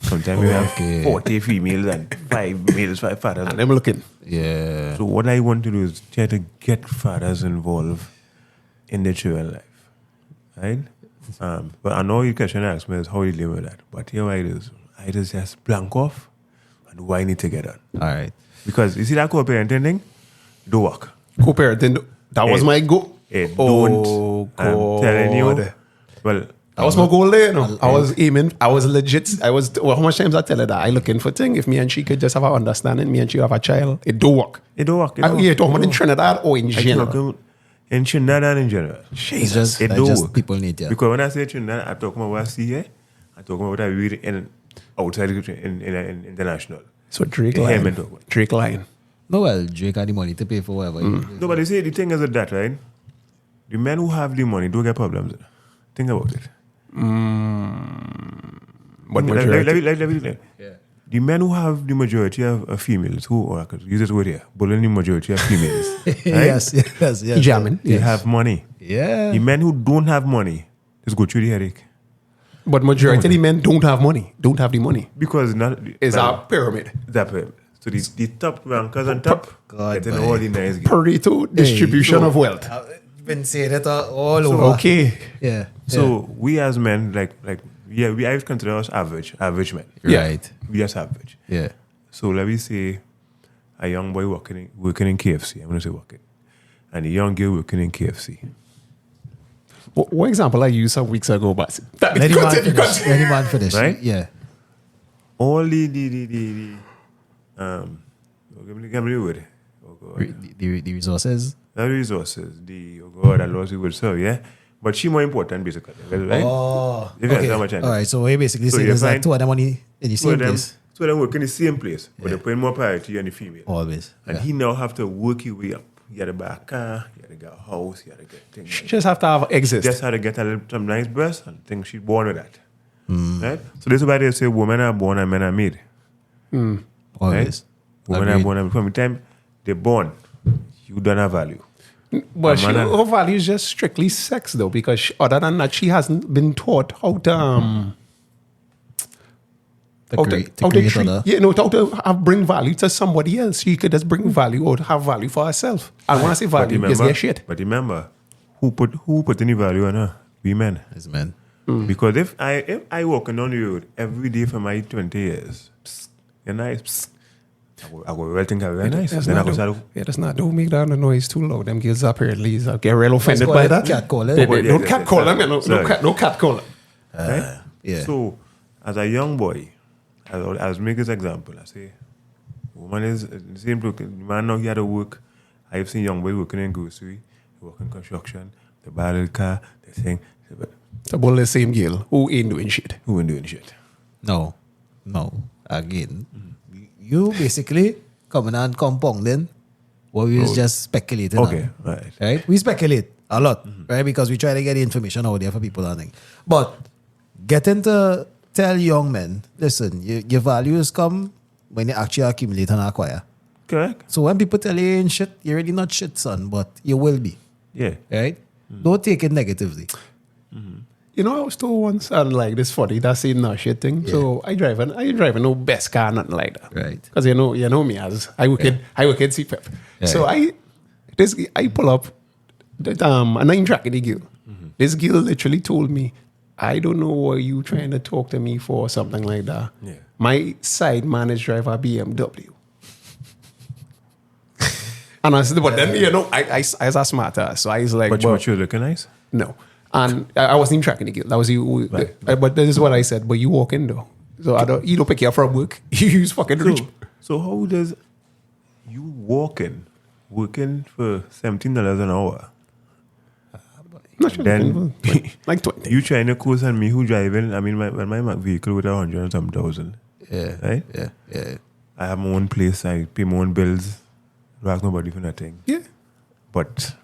Sometimes we have 40 females and 5 males, 5 fathers. And I'm looking. Yeah. So what I want to do is try to get fathers involved in their children's life, right? But I know your question I asked me is how you live with that. But here it is. I just blank off and do I need to get on. All right. Because you see that co-parenting thing? Do work. Co-parenting, that was my goal. Don't. I'm telling you. Well, that was my goal there, I was aiming. I was legit. How much times I tell her that I looking for thing. If me and she could just have an understanding, me and she have a child, it do work. It do work. You're talking about in Trinidad or in general? In Trinidad and in general. Jesus. It do work. People need it. Because when I say Trinidad, I'm talking about what I see here. I'm talking about what I read in outside in international. So Drake line. No, well, Drake had the money to pay for whatever. No, but they say the thing is that, right? The men who have the money don't get problems. Think about it. But the men who have the majority of females, or I could use this word here, bullying the majority of females. Right? Yes. Jamming. They have money. Yeah. The men who don't have money just go through the headache. But majority of the men don't have money. Don't have the money. Because it's a pyramid. It's a pyramid. So the top rankers on top getting all the nice games. Pareto distribution of wealth. been saying it all over. Okay. Yeah. So we as men, we I consider us average men. Right. We just average. Yeah. So let me say a young boy working in KFC. I'm going to say working. And a young girl working in KFC. What example I used some weeks ago, but Let him man finish. Right? Yeah. All give me the word. Oh God. The resources. The resources. The Lord will serve, yeah? But she more important, basically. Right? Oh, You guys okay. how much I know. All right, so what you basically So saying you is that find two of them only in the same place? Two of them work in the same place, but they're putting more priority on the female. Always. And he now have to work his way up. You gotta buy a car, you gotta get a house, you gotta get things. She just have to have exist. Just had to get some nice breasts and think she's born with that. Right? So this is why they say women are born and men are made. Always. Right? Women are born and from the time they're born, you don't have value. But her value is just strictly sex, though, because other than that, she hasn't been taught how to how to bring value to somebody else. She could just bring value or have value for herself. And when I say value, just get shit. But remember, who put any value on her? We men. It's men. Because if I walking on the road every day for my 20 years, you're nice. I will think I'm very nice. Then I go start. Yeah, that's not. Don't make that noise too loud. Them girls apparently get real offended by that. Cat calling. Don't cat call them. No cat call them. Right? Yeah. So, as a young boy, I'll make this example. I say, woman is the same token. Man, now he had to work. I've seen young boys working in grocery, working in construction, they buy a little car, they sing. It's about the same girl who ain't doing shit. No. Again, you basically coming and compounding what we was just speculating Okay, on. Right? We speculate a lot, right? Because we try to get the information out there for people and things. But getting to tell young men, listen, your values come when you actually accumulate and acquire. Correct. So when people tell you you ain't shit, you're really not shit, son, but you will be. Yeah. Right? Don't take it negatively. You know, I was told once, and like this funny, that's a no shit thing. Yeah. So I drive no best car, nothing like that. Right. Because you know me as I work in CPEP. Yeah. So I pull up, and I'm tracking the girl. This girl literally told me, I don't know what you trying to talk to me for or something like that. Yeah. My side man is drive a BMW. And I said, but then, I was a smart ass. So I was like, But you looking nice? no. And I wasn't even tracking the girl. That was you. But this is what I said. But you walk in though. So you don't pick you up from work. You use fucking rich. So how does you working for $17 an hour? Not sure. Then Like 20. you trying to course on me who driving? I mean, my vehicle with 100 and some thousand. Yeah. Right? Yeah. I have my own place. I pay my own bills. Don't ask nobody for nothing. Yeah. But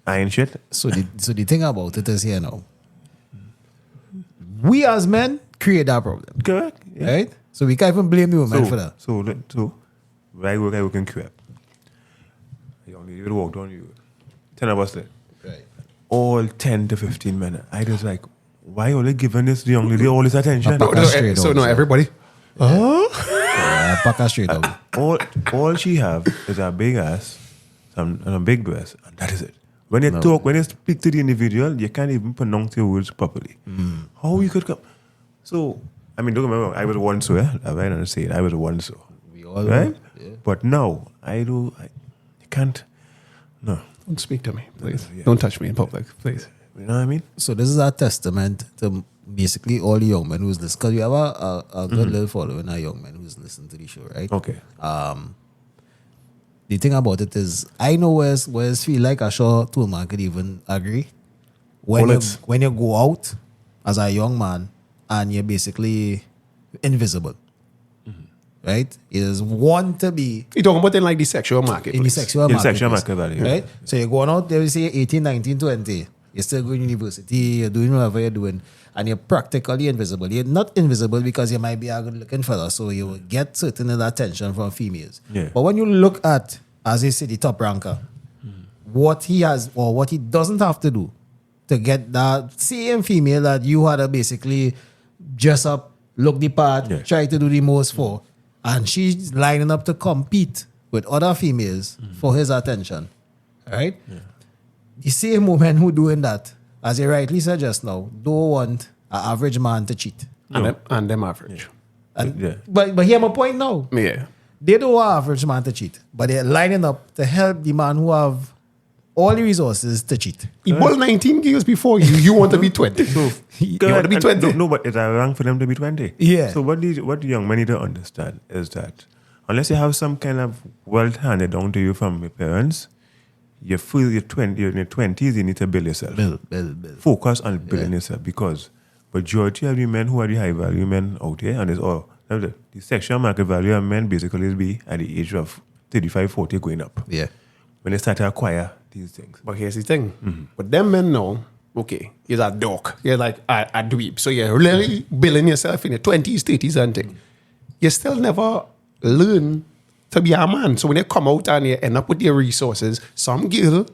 I ain't shit. So the thing about it is here now. We as men create that problem. Correct. Yeah. Right? So we can't even blame you women for that. So where I work in crap. I only will walk down you. 10 of us there. Right. All 10 to 15 minutes. I just like, why are they giving this young lady all this attention? Everybody. Back her straight out. All she have is a big ass and a big breast, and that is it. When you talk, when you speak to the individual, you can't even pronounce your words properly. How you could come? So, I mean, don't get me wrong, I was one so, yeah? I might not say it, I was one so. We all right? Yeah. But now, you can't, no. Don't speak to me, please. Yeah. Don't touch me in public, please. You know what I mean? So this is a testament to basically all the young men who's listening. Because we have a good little following of young men who's listening to the show, right? Okay. The thing about it is, I know where it feel like I'm sure two man could even agree. When you go out as a young man and you're basically invisible, right? You just want to be... You're talking about in like the sexual market. In the sexual market. sexual market value. Right? So you're going out there, we say 18, 19, 20. You're still going to university, you're doing whatever you're doing, and you're practically invisible. You're not invisible because you might be a good-looking fella, so you will get certain attention from females. Yeah. But when you look at, as they say, the top ranker, what he has or what he doesn't have to do to get that same female that you had to basically dress up, look the part, try to do the most for, and she's lining up to compete with other females for his attention, right? Yeah. the same women who doing that, as you rightly said just now, don't want an average man to cheat. And them average. But hear my point now. Yeah. They don't want average man to cheat, but they're lining up to help the man who have all the resources to cheat. He bought 19 girls before you. You want to be 20. You want to be 20. No, but it's wrong for them to be 20. Yeah. So what the young men need to understand is that unless you have some kind of wealth handed down to you from your parents, you're in your 20s, you need to build yourself. Build. Focus on building yourself, because majority of the men who are the high value men out here, and it's all the sexual market value of men basically is be at the age of 35, 40 going up. Yeah. When they start to acquire these things. But here's the thing. But them men know, okay, you're a dork. You're like a dweeb. So you're really building yourself in your 20s, 30s and thing. You still never learn to be a man. So when you come out and you end up with your resources, some girl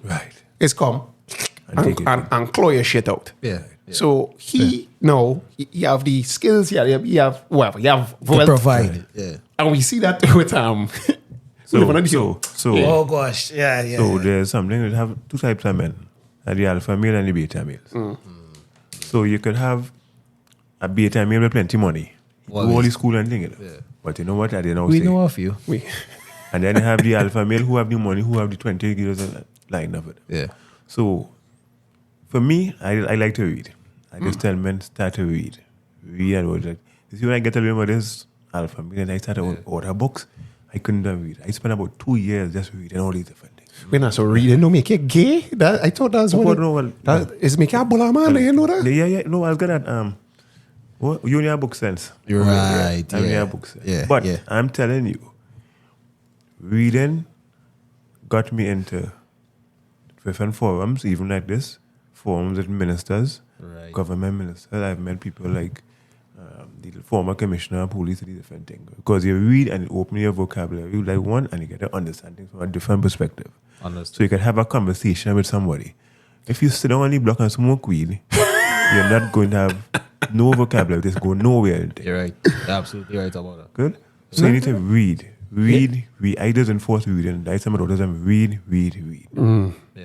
is come and claw your shit out. Yeah. So he you have the skills, you have whatever, you have To provide. Yeah. And we see that with Oh gosh. Yeah. So there's something that have two types of men, the alpha male and the beta males. So you could have a beta male with plenty money, do all the school and thing. But you know what? I didn't know. We know a few. And then you have the alpha male who have the money, who have the 20 girls line of it. Yeah. So for me, I like to read. I just tell men start to read. Read and read. You see, when I get to learn about this alpha male and I start to order books, I couldn't read. I spent about 2 years just reading all these different things. So reading don't make you gay? I thought that's is make you a bulla man, you know that? Yeah. No, I was good at you only have book sense. You're right. I only have book sense. Yeah. But I'm telling you, reading got me into different forums, even like this, forums with ministers, government ministers. I've met people like the former commissioner of police, these different things. Because you read and open your vocabulary, you like one, and you get to understand things from a different perspective. So you can have a conversation with somebody. If you sit down on the block and smoke weed, you're not going to have no vocabulary. Just go nowhere. You're right. You're absolutely right about that. Good? So you need to read. Read. I just enforce reading. I tell my daughters, read.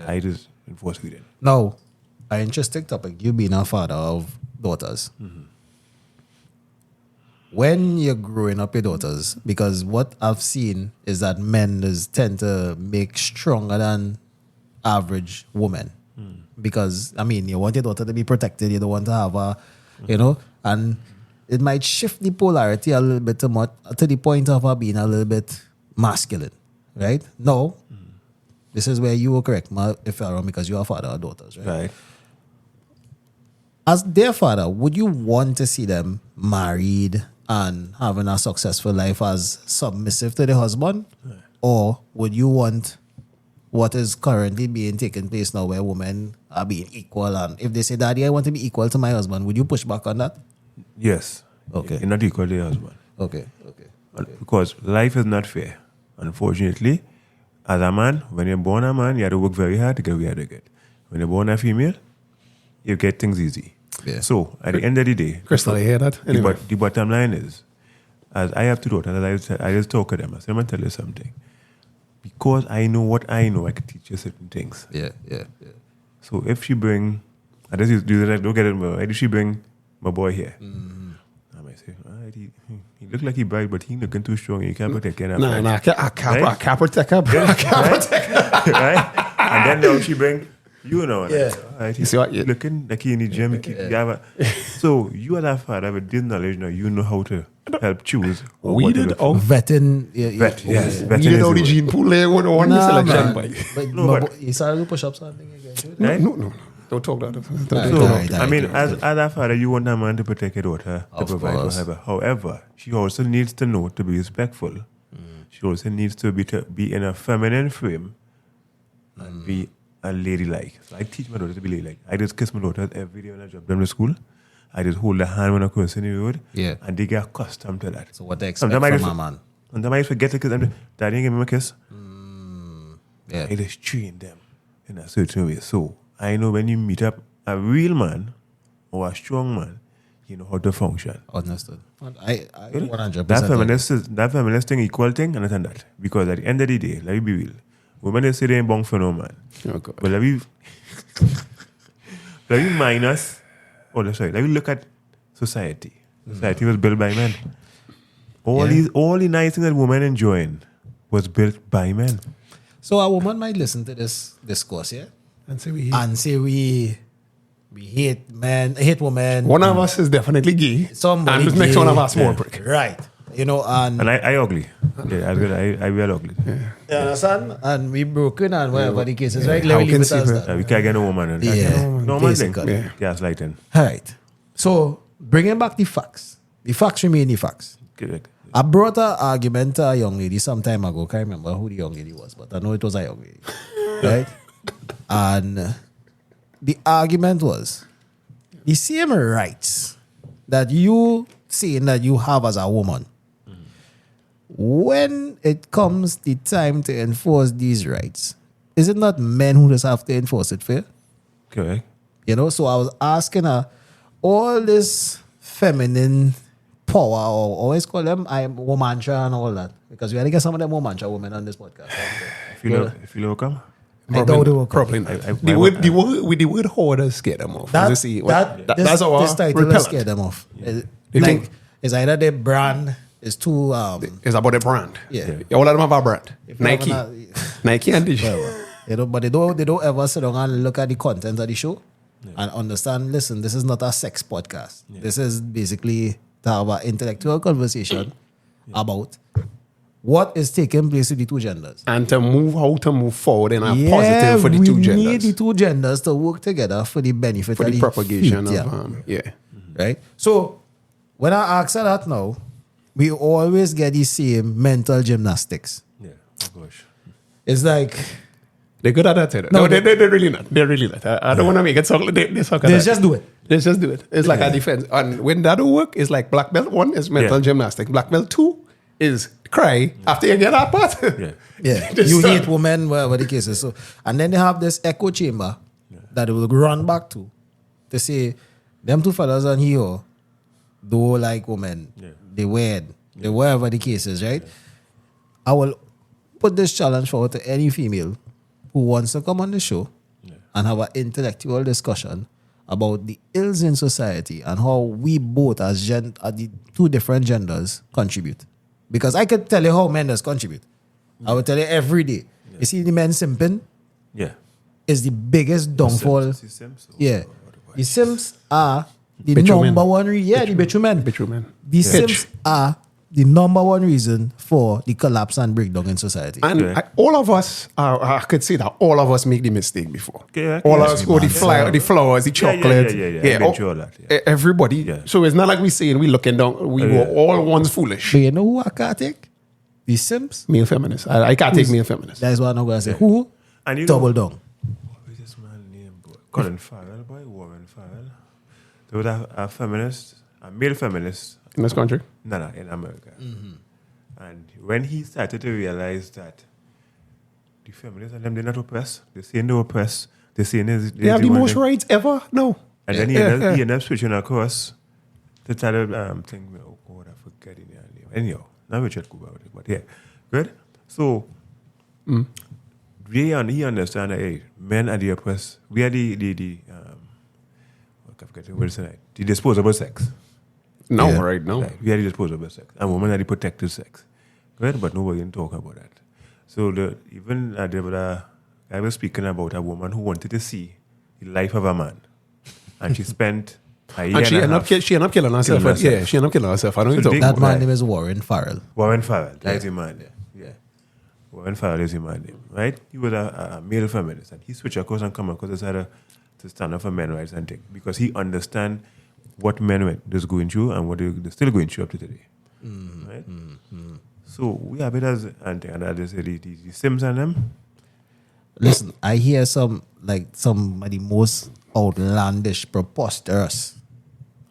I just enforce reading. Now, an interesting topic. You being a father of daughters. When you're growing up your daughters, because what I've seen is that men tend to make stronger than average women. Because, you want your daughter to be protected. You don't want to have a, and it might shift the polarity a little bit too much to the point of her being a little bit masculine, right? No, this is where you were correct, if you're wrong, because you are a father of daughters, right? As their father, would you want to see them married and having a successful life as submissive to the husband? Or would you want what is currently being taken place now where women are being equal? And if they say, Daddy, I want to be equal to my husband, would you push back on that? Yes. Okay. You're not equal to your husband. Okay. Because life is not fair. Unfortunately, as a man, when you're born a man, you have to work very hard to get where you have to get. When you're born a female, you get things easy. Yeah. So, at the end of the day... Crystal, I hear that? Anyway. The bottom line is, as I have two daughters, I just talk to them. I say, I'm going to tell you something. Because I know what I know, I can teach you certain things. Yeah. So, if she bring... I just do that, don't get it, why did she bring my boy here? I might say, he look like he bright, but he looking too strong. You can't protect him. I can't protect him. Right? And then now she bring... You know, You see what? Looking like he in the gym. So you as a father with this knowledge now, you know how to help choose. Weeded out. Vetting. Yes. Weeded out the gene pool there when one selection. But you started to push up something again. No. Don't talk that. As a father, you want a man to protect your daughter, to provide for her. However, she also needs to know to be respectful. She also needs to be in a feminine frame and be a ladylike. So I teach my daughter to be ladylike. I just kiss my daughters every day when I drop them to school. I just hold their hand when I cross in the road. Yeah. And they get accustomed to that. So what they expect from a man. And then I forget to kiss them. Daddy, give me a kiss. Yeah. I just train them in a certain way. So I know when you meet up a real man or a strong man, you know how to function. Understood. I 100%. That feminist thing, equal thing, understand that. Because at the end of the day, let me be real. Women they say they ain't born for no man. Oh, God. But let me minus. Oh, sorry. Let me look at society. Society was built by men. All the nice things that women enjoying was built by men. So a woman might listen to this discourse, yeah? And say we hate men, hate women. one of us is definitely gay. Somebody and the next gay. one of us more prick. Right. You know, and I ugly. Yeah, I real ugly. you understand? And we broken and whatever the case is, right? How Let me leave can it see as that? that. We can't get no woman. Yeah, Normal thing. basically. Yeah. Gaslighting. All right. So, bringing back the facts. The facts remain the facts. Correct. I brought an argument to a young lady some time ago. Can't remember who the young lady was, but I know it was a young lady. Right? And the argument was the same rights that you saying that you have as a woman. When it comes the time to enforce these rights, is it not men who just have to enforce it for you? Correct. You know, so I was asking her, all this feminine power, or always call them womantra and all that, because we had to get some of them womantra women on this podcast. If you come. I doubt they will come. Probably not. The word hoarder scare them off. That's That's our this title will repellent. scare them off. You think- It's either their brand is too It's about the brand. Yeah. All of them have a brand. If you Nike. have Nike and this. but they don't ever sit down and look at the content of the show and understand, listen, this is not a sex podcast. This is basically to have an intellectual conversation about what is taking place with the two genders. And to move forward in a positive for the two we need genders. the two genders to work together for the benefit For of the propagation youth, of right? So when I ask her that now, we always get the same mental gymnastics. Yeah. Oh gosh. It's like They're good at that. Too. No, No, they're really not. They're really not. I don't want to make it sound like they suck at they that. just do it. They just do it. It's like a defense. And when that will work, it's like black belt 1 is mental gymnastics. Black belt 2 is cry after you get that part. Yeah. Yeah, Just you start. hate women, whatever the case is. So, and then they have this echo chamber that they will run back to say, them two fellas on here don't like women. Yeah. They weird. They whatever the case is, right? I will put this challenge forward to any female who wants to come on the show and have an intellectual discussion about the ills in society and how we both as the two different genders contribute. Because I could tell you how men does contribute. I will tell you every day. You see the men simping Yeah. is the biggest downfall. Systems. Yeah. The Sims are the Bitumen. number one reason. Yeah, the bitumen. Bitumen. The Sims are the number one reason for the collapse and breakdown in society. And all of us, I could say that all of us make the mistake before. Okay, all of yes, us go the flowers, the chocolate. Yeah. I've been through all that, yeah. Everybody. Yeah. So it's not like we saying we looking down. We were all ones foolish. But you know who I can't take? The Sims. Male feminists. I can't take male feminists. That's what I'm going to say. Who? And you Double know, down. what is this man name, boy? Colin Farrell, boy, Warren Farrell. There was a feminist, a male feminist. In this country. No, in America. And when he started to realize that the feminists and them, they're not oppressed. They're saying they're oppressed. They're saying They have the most rights ever? No. And then he ended up switching across to try to think, oh God, I forget his name. Anyhow, not Richard Cooper, but yeah. Good? So, he understand that, hey, men are the oppressed. We are the disposable sex. No, Yeah. right? No. Right. We are the disposable sex. And women are the protected sex. Right? But nobody can talk about that. So I was speaking about a woman who wanted to see the life of a man. And she spent a year And she and a ended half. up killing herself. Killing herself. Yeah, she ended up killing herself. I don't So even talk they- about That man Right. name is Warren Farrell. Warren Farrell. That's the man there. Yeah. Warren Farrell is the man name. Right? He was a male feminist. And he switched across and come across and decided to stand up for men's rights and things. Because he understand what men were just going through and what they're still going through up to today. Right? So we have it as and I just say the Sims and them. Listen, I hear some of the most outlandish, preposterous,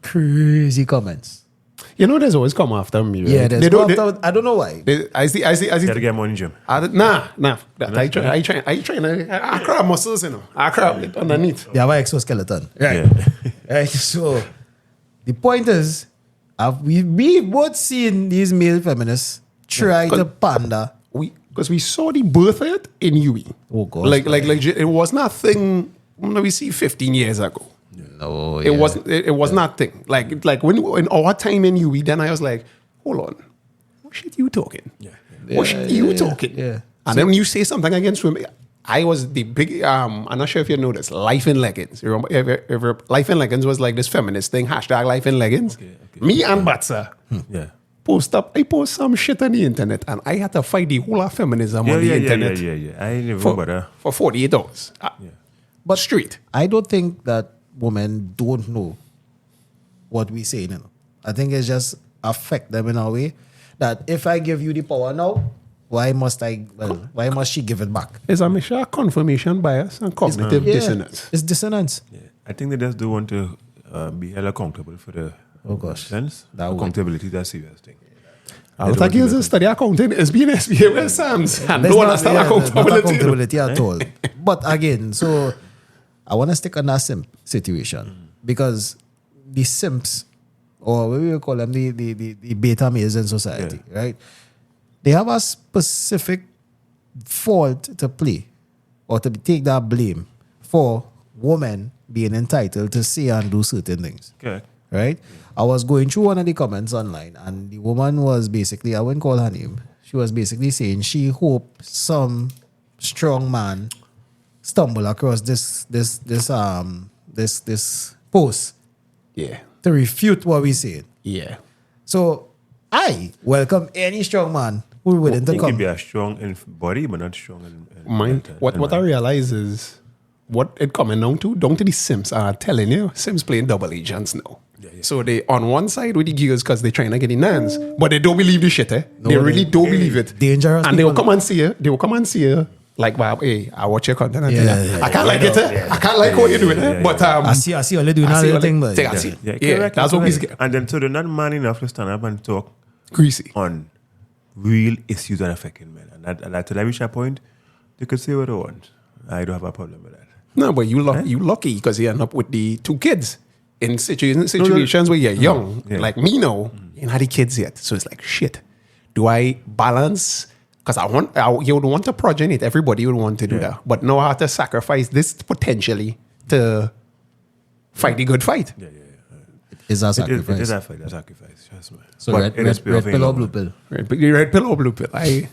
crazy comments. You know, there's always come after me. Right? Yeah, there's They don't- I don't know why. I see. Got to get money in gym. Nah. I try I crab muscles, you know. I crab it underneath. They have an exoskeleton. Yeah. Right. So the point is, we both seen these male feminists try to pander We because we saw the birth of it in UE. Oh, God. Like it was not a thing we see 15 years ago. No, It wasn't. It was not thing. Like when in our time in UE, then I was like, hold on, what shit you talking? What shit you talking? Yeah. And then when you say something against women, I was the big. I'm not sure if you know this. Life in leggings. You remember? Life in leggings was like this feminist thing. Hashtag life in leggings. Okay. Me and Batsa. Yeah. I post some shit on the internet, and I had to fight the whole of feminism on the internet. Yeah. I never remember for 48 hours. But straight. I don't think that women don't know what we say, you know. I think it's just affect them in a way that if I give you the power now, why must she give it back? It's a mixture of confirmation bias and cognitive dissonance. It's dissonance. Yeah. I think they just do want to be held accountable for the sense. Accountability, that's a serious thing. I think years to study accounting is being SBA with Sam's and no understand accountability at all. But again, so I want to stick on that simp situation because the simps, or what we will call them, the beta males in society, right? They have a specific fault to play or to take that blame for women being entitled to say and do certain things. Okay. Right? I was going through one of the comments online, and the woman was basically, I wouldn't call her name, she was basically saying she hoped some strong man stumble across this post to refute what we said. Yeah. So I welcome any strong man who willing to come. He can be strong in body, but not strong in mind. What I realize is what it coming down to the Sims are telling you. Sims playing double agents now. So they on one side with the girls because they're trying to get the nans, but they don't believe the shit. No, they really don't believe it. Dangerous. And they will come and see you. They will come and see you. Like, wow, hey, I watch your content. I can't like it. I can't like what you're doing. But I see all you doing another thing. But I see. Yeah, that's what we get. And then so they're not man enough to stand up and talk greasy on real issues that affect men. And until I reach that point, they could say what they want. I don't have a problem with that. No, but you lucky because you end up with the 2 kids in situations where you're young, like me now, you ain't had the kids yet. So it's like, shit, do I balance? Because you would want to progenate. Everybody would want to do that. But now I have to sacrifice this potentially to fight the good fight. Is that sacrifice? It is a fight, a sacrifice. Trust me. So red pill or blue pill? Red pill or blue pill? Red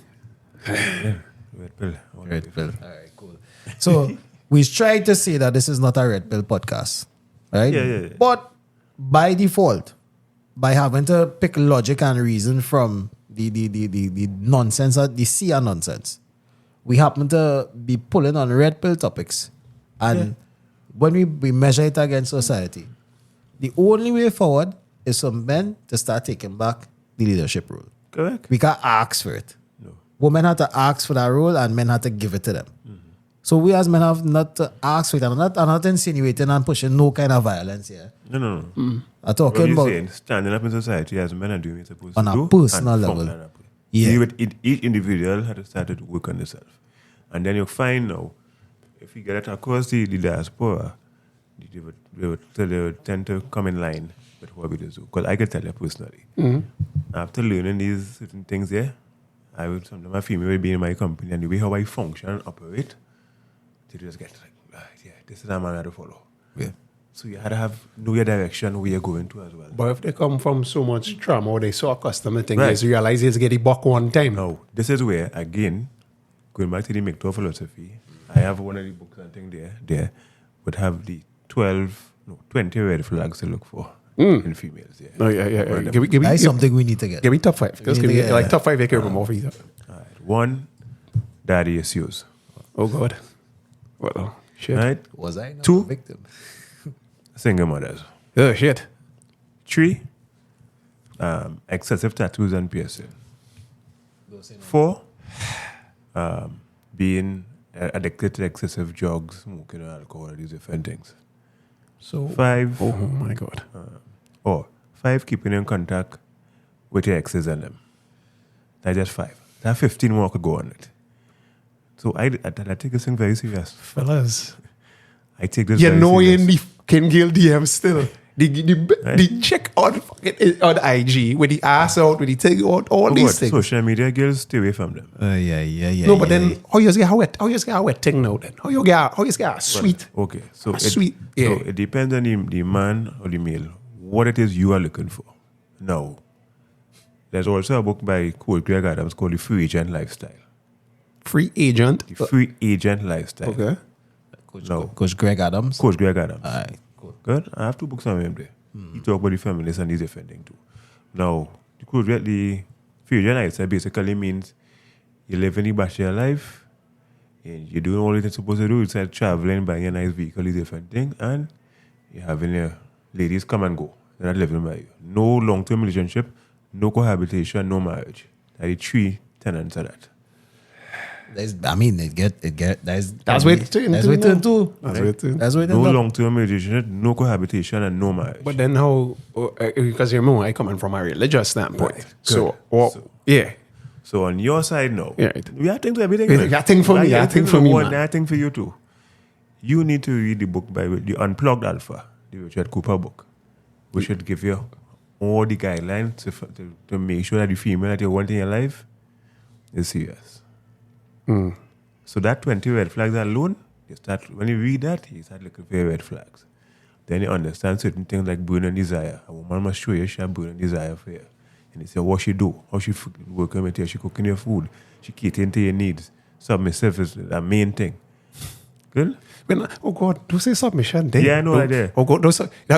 pill. Red pill. All right, cool. So we tried to say that this is not a red pill podcast, right? Yeah. But by default, by having to pick logic and reason from the nonsense, the sea nonsense, we happen to be pulling on red pill topics. And when we measure it against society, the only way forward is for men to start taking back the leadership role. Correct. We can't ask for it. No. Women have to ask for that role and men have to give it to them. Mm-hmm. So we as men have not to ask for it. I'm not insinuating and pushing no kind of violence here. No. Mm. I'm talking about saying, standing up in society as men are doing what you're supposed to do. On a personal level. Yeah. Each individual had to start to work on themselves. And then you find now, if you get it across the diaspora, they would tend to come in line with what we do. Because I can tell you personally, after learning these certain things here, sometimes my female will be in my company, and the way how I function and operate, they just get like, this is a man I have to follow. Yeah. So you had to know your direction, where you're going to as well. But if they come from so much trauma or they so accustomed to things, they realize it's getting buck one time. No, this is where, again, going back to the MGTOW philosophy, I have one of the books and thing there would have the 20 red flags to look for in females. Yeah. Oh, yeah. Give me, that's something we need to get. Give me top 5. Give me like top 5 you can remove either. All right. 1, daddy issues. Oh, God. Well, shit. Right? Was I not 2, a victim? Single mothers. Oh, shit. 3, excessive tattoos and piercing. 4, being addicted to excessive drugs, smoking, and alcohol, these different things. So 5. Oh my God. 5, keeping in contact with your exes and them. That's just 5. There are 15 more could go on it. So I take this thing very serious. Fellas. I take this You very know serious. you're in the King Gale DM still. The chick on IG with the ass out, with the thing out, all these things. Social media girls, stay away from them. No, but then how you get a wet thing now then? How you get a sweet? Okay, so sweet. Yeah. So it depends on the man or the male, what it is you are looking for. Now, there's also a book by Coach Greg Adams called The Free Agent Lifestyle. Free agent? The Free Agent Lifestyle. Okay. Coach Greg Adams. Coach Greg Adams. All right, cool. Good. I have 2 books on him there. He talk about the feminists and these different things too. Now, the free agent lifestyle basically means you live in the bachelor life and you're doing all that you're supposed to do. It's like traveling, buying a nice vehicle, these different things, and you're having your ladies come and go. They're not living by you. No long-term relationship, no cohabitation, no marriage. That is 3 tenants of that. That's where it turned to. No long-term relationship, no cohabitation, and no marriage. But then how, because you remember I coming from a religious standpoint. Right. So, yeah. So on your side now, we are thinking everything. Yeah, thing for me, I think for me, man. I think for you too. You need to read the book by the Unplugged Alpha, the Richard Cooper book, which should give you all the guidelines to make sure that the female that you want in your life is serious. So that 20 red flags alone, when you read that, you start looking for your red flags. Then you understand certain things like burning desire. A woman must show you she has burning desire for you. And you say what she do, how she working with you, she cooking your food, she catering to your needs. Submissive is the main thing. Good? Oh God, don't say submission. Yeah, I know that there. Oh God,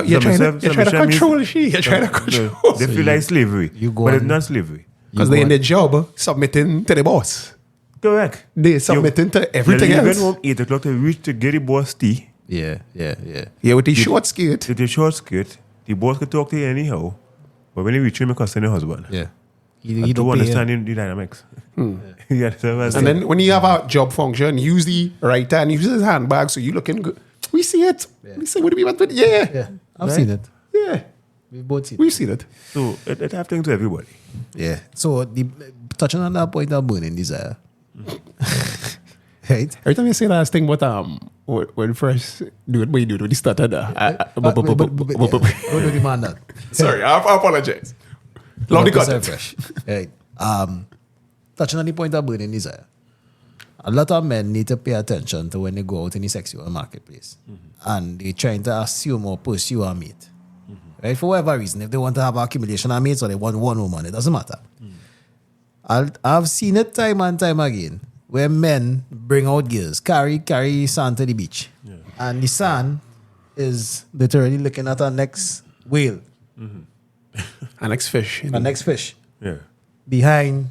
you're trying to control she. You're trying to control. They feel like slavery, but it's not slavery. Because they're in the job submitting to the boss. Correct. They submitting to everything else. Even home 8 o'clock to reach to get the boss tea. Yeah, with the short skirt. With the short skirt, the boss could talk to you anyhow. But when you reach him, it costs your husband. Yeah. He don't understand the dynamics. Yeah, and then when you have a job function, use the right hand, use his handbag, so you looking good. We see it. Yeah. We see what we want to do. Yeah. I've seen it. Yeah. We've both seen We've seen it. So it happens to everybody. Yeah. So touching on that point of burning desire. Right? Every time you say that thing, but when first do it, but you do it when you started. Don't do the man that. Sorry, I apologize. Love the content. Fresh. Right. Touching on the point of burning desire. A lot of men need to pay attention to when they go out in the sexual marketplace. And they're trying to assume or pursue a mate. Right? For whatever reason, if they want to have accumulation of mates or they want one woman, it doesn't matter. I've seen it time and time again where men bring out girls, carry sand to the beach. Yeah. And the sand is literally looking at our next whale. Our next fish. Our next fish. Yeah. Behind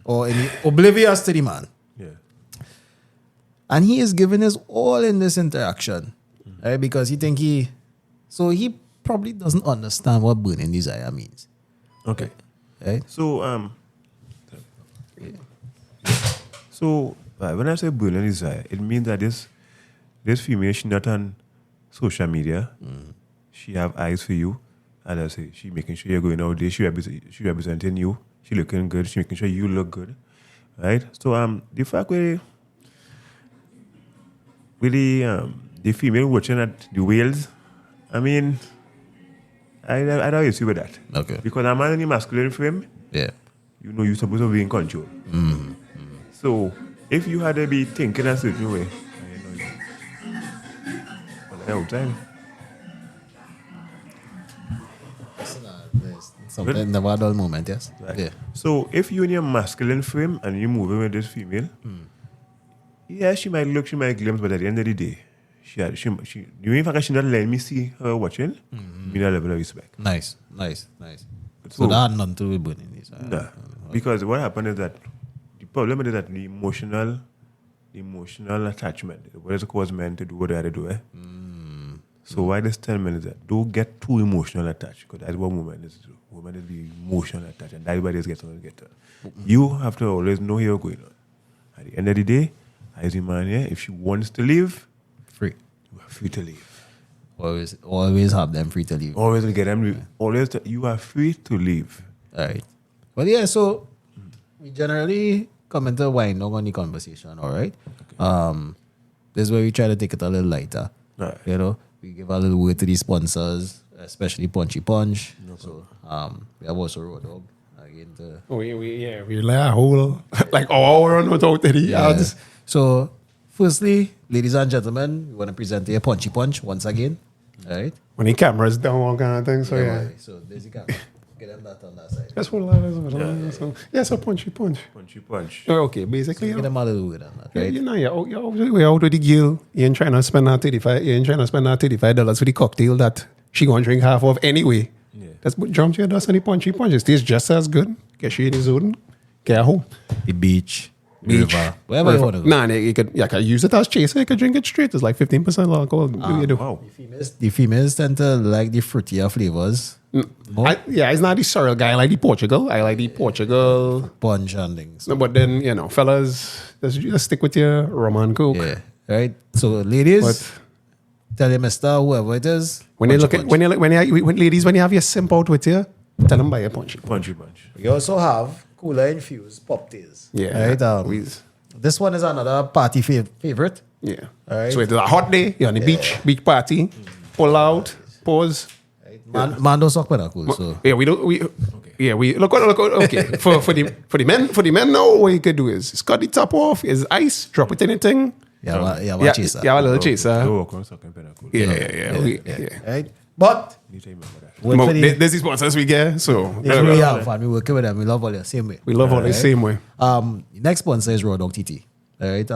or oblivious to the man. Yeah. And he is giving his all in this interaction. Right? Because he probably doesn't understand what burning desire means. Okay. Right? So when I say burning desire, it means that this female, she's not on social media. She have eyes for you. And I say, she making sure you're going out there. She representing you. She looking good. She making sure you look good. Right? So the fact where the female watching at the whales, I mean, I don't agree with that. Okay. Because a man in the masculine frame, yeah, you know you're supposed to be in control. So if you had to be thinking a certain way, time. Something never dull moment, yes. Right. Yeah. So if you're in your masculine frame and you're moving with this female, yeah, she might glimpse, but at the end of the day, she in fact she not letting me see her watching, me a level of respect. Nice. So that had nothing to do with burning this. Nah. Because what happened is that the problem is that the emotional attachment, what is cause men to do what they had to do. So why this 10 minutes that don't get too emotional attached, because that's what women is do. Women is be emotional attached, and everybody is getting on. You have to always know you're going on. At the end of the day, as a man here, if she wants to leave, free. You are free to leave. Always have them free to leave. Always get them. You are free to leave. All right. Well, yeah. So we generally come into wind down on the conversation. All right. Okay. This is where we try to take it a little lighter. All right. You know, we give a little word to the sponsors. especially Punchy Punch. So we have also Road Dog. Again, we lay a whole like hour on without any ads. So, firstly, ladies and gentlemen, we want to present a Punchy Punch once again. All right. When the camera's down, all kind of thing. So So there's the camera. Get them that on that side. That's what that is. So Punchy Punch. Punchy punch. Okay, basically. Get them a little bit on that, right? You're out with the girl. You ain't trying to spend that $35 for the cocktail that she gonna drink half of anyway. Yeah. That's what jump to your dust and the Punchy Punch. It tastes just as good. Get she in the zone. Get home. The beach. River. Wherever you want to go. Nah, you could use it as chaser. You could drink it straight. It's like 15% alcohol. Wow. The females tend to like the fruitier flavors. It's not the sorrel guy. I like the Portugal. I like the Portugal Punch and things. No, but then, fellas, just stick with your rum and coke. Yeah. Right? So, ladies, tell your mister, whoever it is. When you ladies, when you have your simp out with you, tell them buy a Punchy. Punchy punch. We also have cooler infused pop tails. Yeah. Right? This one is another party favorite. Yeah. All right. So it's a hot day, you're on the beach party, pull out, pause. Right. Man don't suck with that cool. So yeah, we look. Okay, for the men now, what you could do is cut the top off, is ice, drop it in a thing. Chaser. Yeah, a little chaser. Yeah. Right. But there's these sponsors we get, so we have fun. We work with them. We love all the same way. We love all the same way. Next sponsor is Raw Dog TT. All right.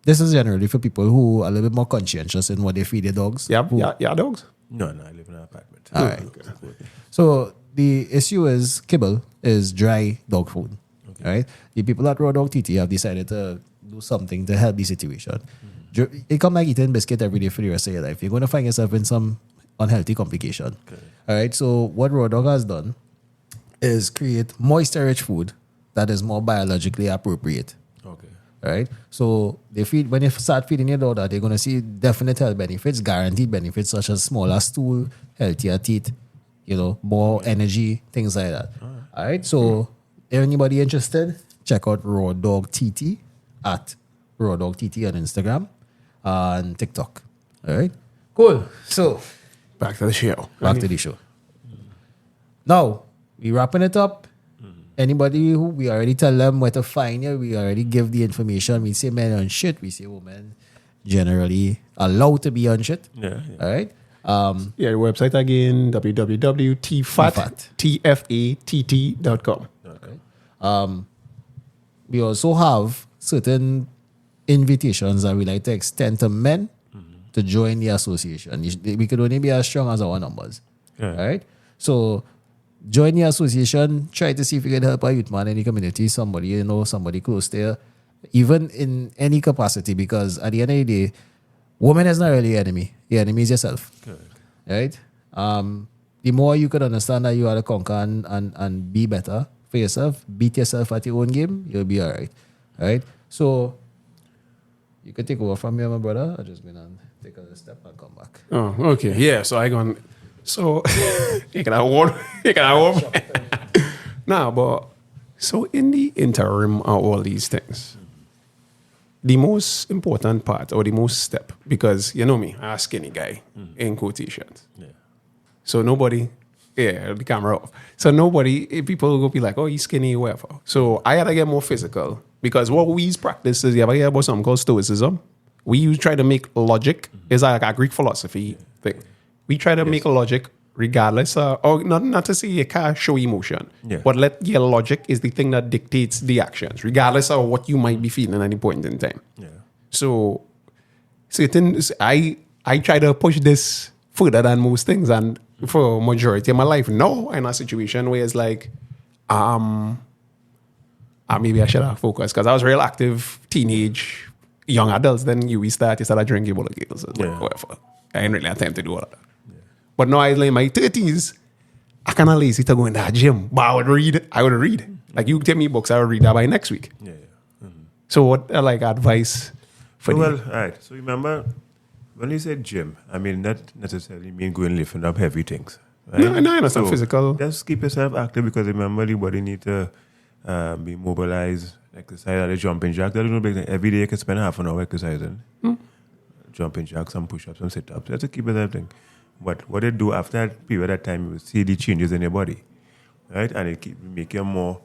This is generally for people who are a little bit more conscientious in what they feed their dogs. Yeah, dogs. No, I live in an apartment. All right. So the issue is kibble is dry dog food. Okay. Right. The people at Raw Dog TT have decided to do something to help the situation. It come like eating biscuit every day for the rest of your life. You're going to find yourself in some unhealthy complication. Okay. All right. So what Raw Dog has done is create moisture-rich food that is more biologically appropriate. Okay. All right. So when you start feeding your dog that, they're going to see definite health benefits, guaranteed benefits such as smaller stool, healthier teeth, more energy, things like that. All right. So anybody interested, check out Raw Dog TT at Raw Dog TT on Instagram and TikTok. All right. Cool. So back to the show. Now, we wrapping it up. Anybody who we already tell them where to find you, we already give the information. We say men on shit, we say women generally allowed to be on shit. Yeah. All right. The website again, www.tfatt.com. Okay. We also have certain invitations that we like to extend to men to join the association. We could only be as strong as our numbers. Yeah. All right. So join the association, try to see if you can help a youth man in the community, somebody somebody close there, even in any capacity, because at the end of the day, woman is not really the enemy. The enemy is yourself. Correct. Right? The more you could understand that you are to conquer and be better for yourself, beat yourself at your own game, you'll be all right. All right? So you can take over from me, my brother. I'll just go and take a step and come back. Oh, okay. Yeah, so So you can have one. Nah, but so in the interim of all these things, the most important part or the most step, because you know me, I'm a skinny guy in quotations. Yeah. So nobody, the camera off. So people will be like, oh, he's skinny, whatever. So I had to get more physical because what we practice is, you ever hear about something called stoicism? We try to make logic, is like a Greek philosophy thing. We try to make logic regardless of, or not to say you can't show emotion, but let your logic is the thing that dictates the actions, regardless of what you might be feeling at any point in time. Yeah. So I try to push this further than most things, and for majority of my life now, I'm in a situation where it's like, maybe I should have focused, because I was real active teenage, young adults, then you started drinking bowl of girls, whatever. I didn't really have time to do all that. But now I'm in my 30s, I kind of lazy to go in that gym. But I would read. Like you tell me books, I would read that by next week. Yeah. Mm-hmm. So what advice for all right. So remember, when you say gym, I mean not necessarily mean going lifting up heavy things. Right? No, it's not physical. Just keep yourself active, because remember the body need to be mobilized, exercise at a jumping jack. That's no big thing. Every day you can spend half an hour exercising. Jumping jacks, some push-ups, some sit-ups. That's a keep yourself thing. But what it do after that period of time, you see the changes in your body, right? And it make you more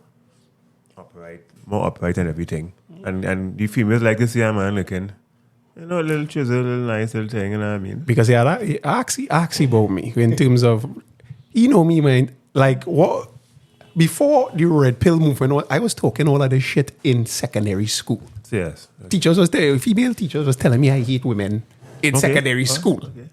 upright and everything. And the females like to see a man looking, a little chisel, a little nice little thing, you know what I mean? Because he asked about me in terms of, me, man, like what, before the red pill movement, I was talking all of this shit in secondary school. Yes. Okay. Female teachers was telling me I hate women in secondary school. Okay.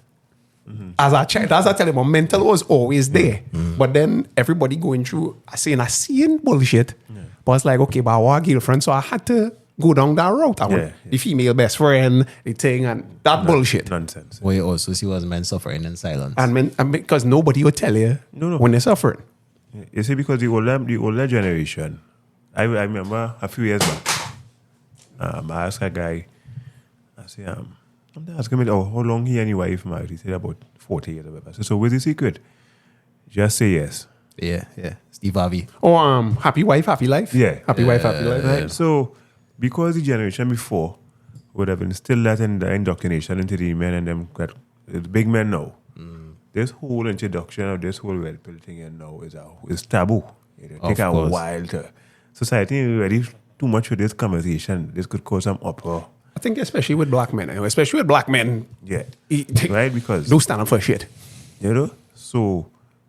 Mm-hmm. As I tell them, my mental was always there. Mm-hmm. But then everybody going through, seeing bullshit. Yeah. But it's like, okay, but I want a girlfriend, so I had to go down that route. I want the female best friend, the thing, and that bullshit. Nonsense. Well, you also see was men suffering in silence. And because nobody will tell you when they're suffering. You see, because the older generation, I remember a few years back, I asked a guy, I say, I'm asking him, how long he and your wife married? He said about 40 years or whatever. I said, so what's the secret? Just say yes. Yeah. Steve Harvey. Oh, happy wife, happy life? Yeah. Happy wife, happy life. Right. So, because the generation before would have instilled that in the indoctrination into the men and them, that the big men now, this whole introduction of this whole red pill thing and now is taboo. It take a while to society ready too much for this conversation. This could cause some uproar. I think especially with black men. Yeah. Right? Because don't stand up for shit. So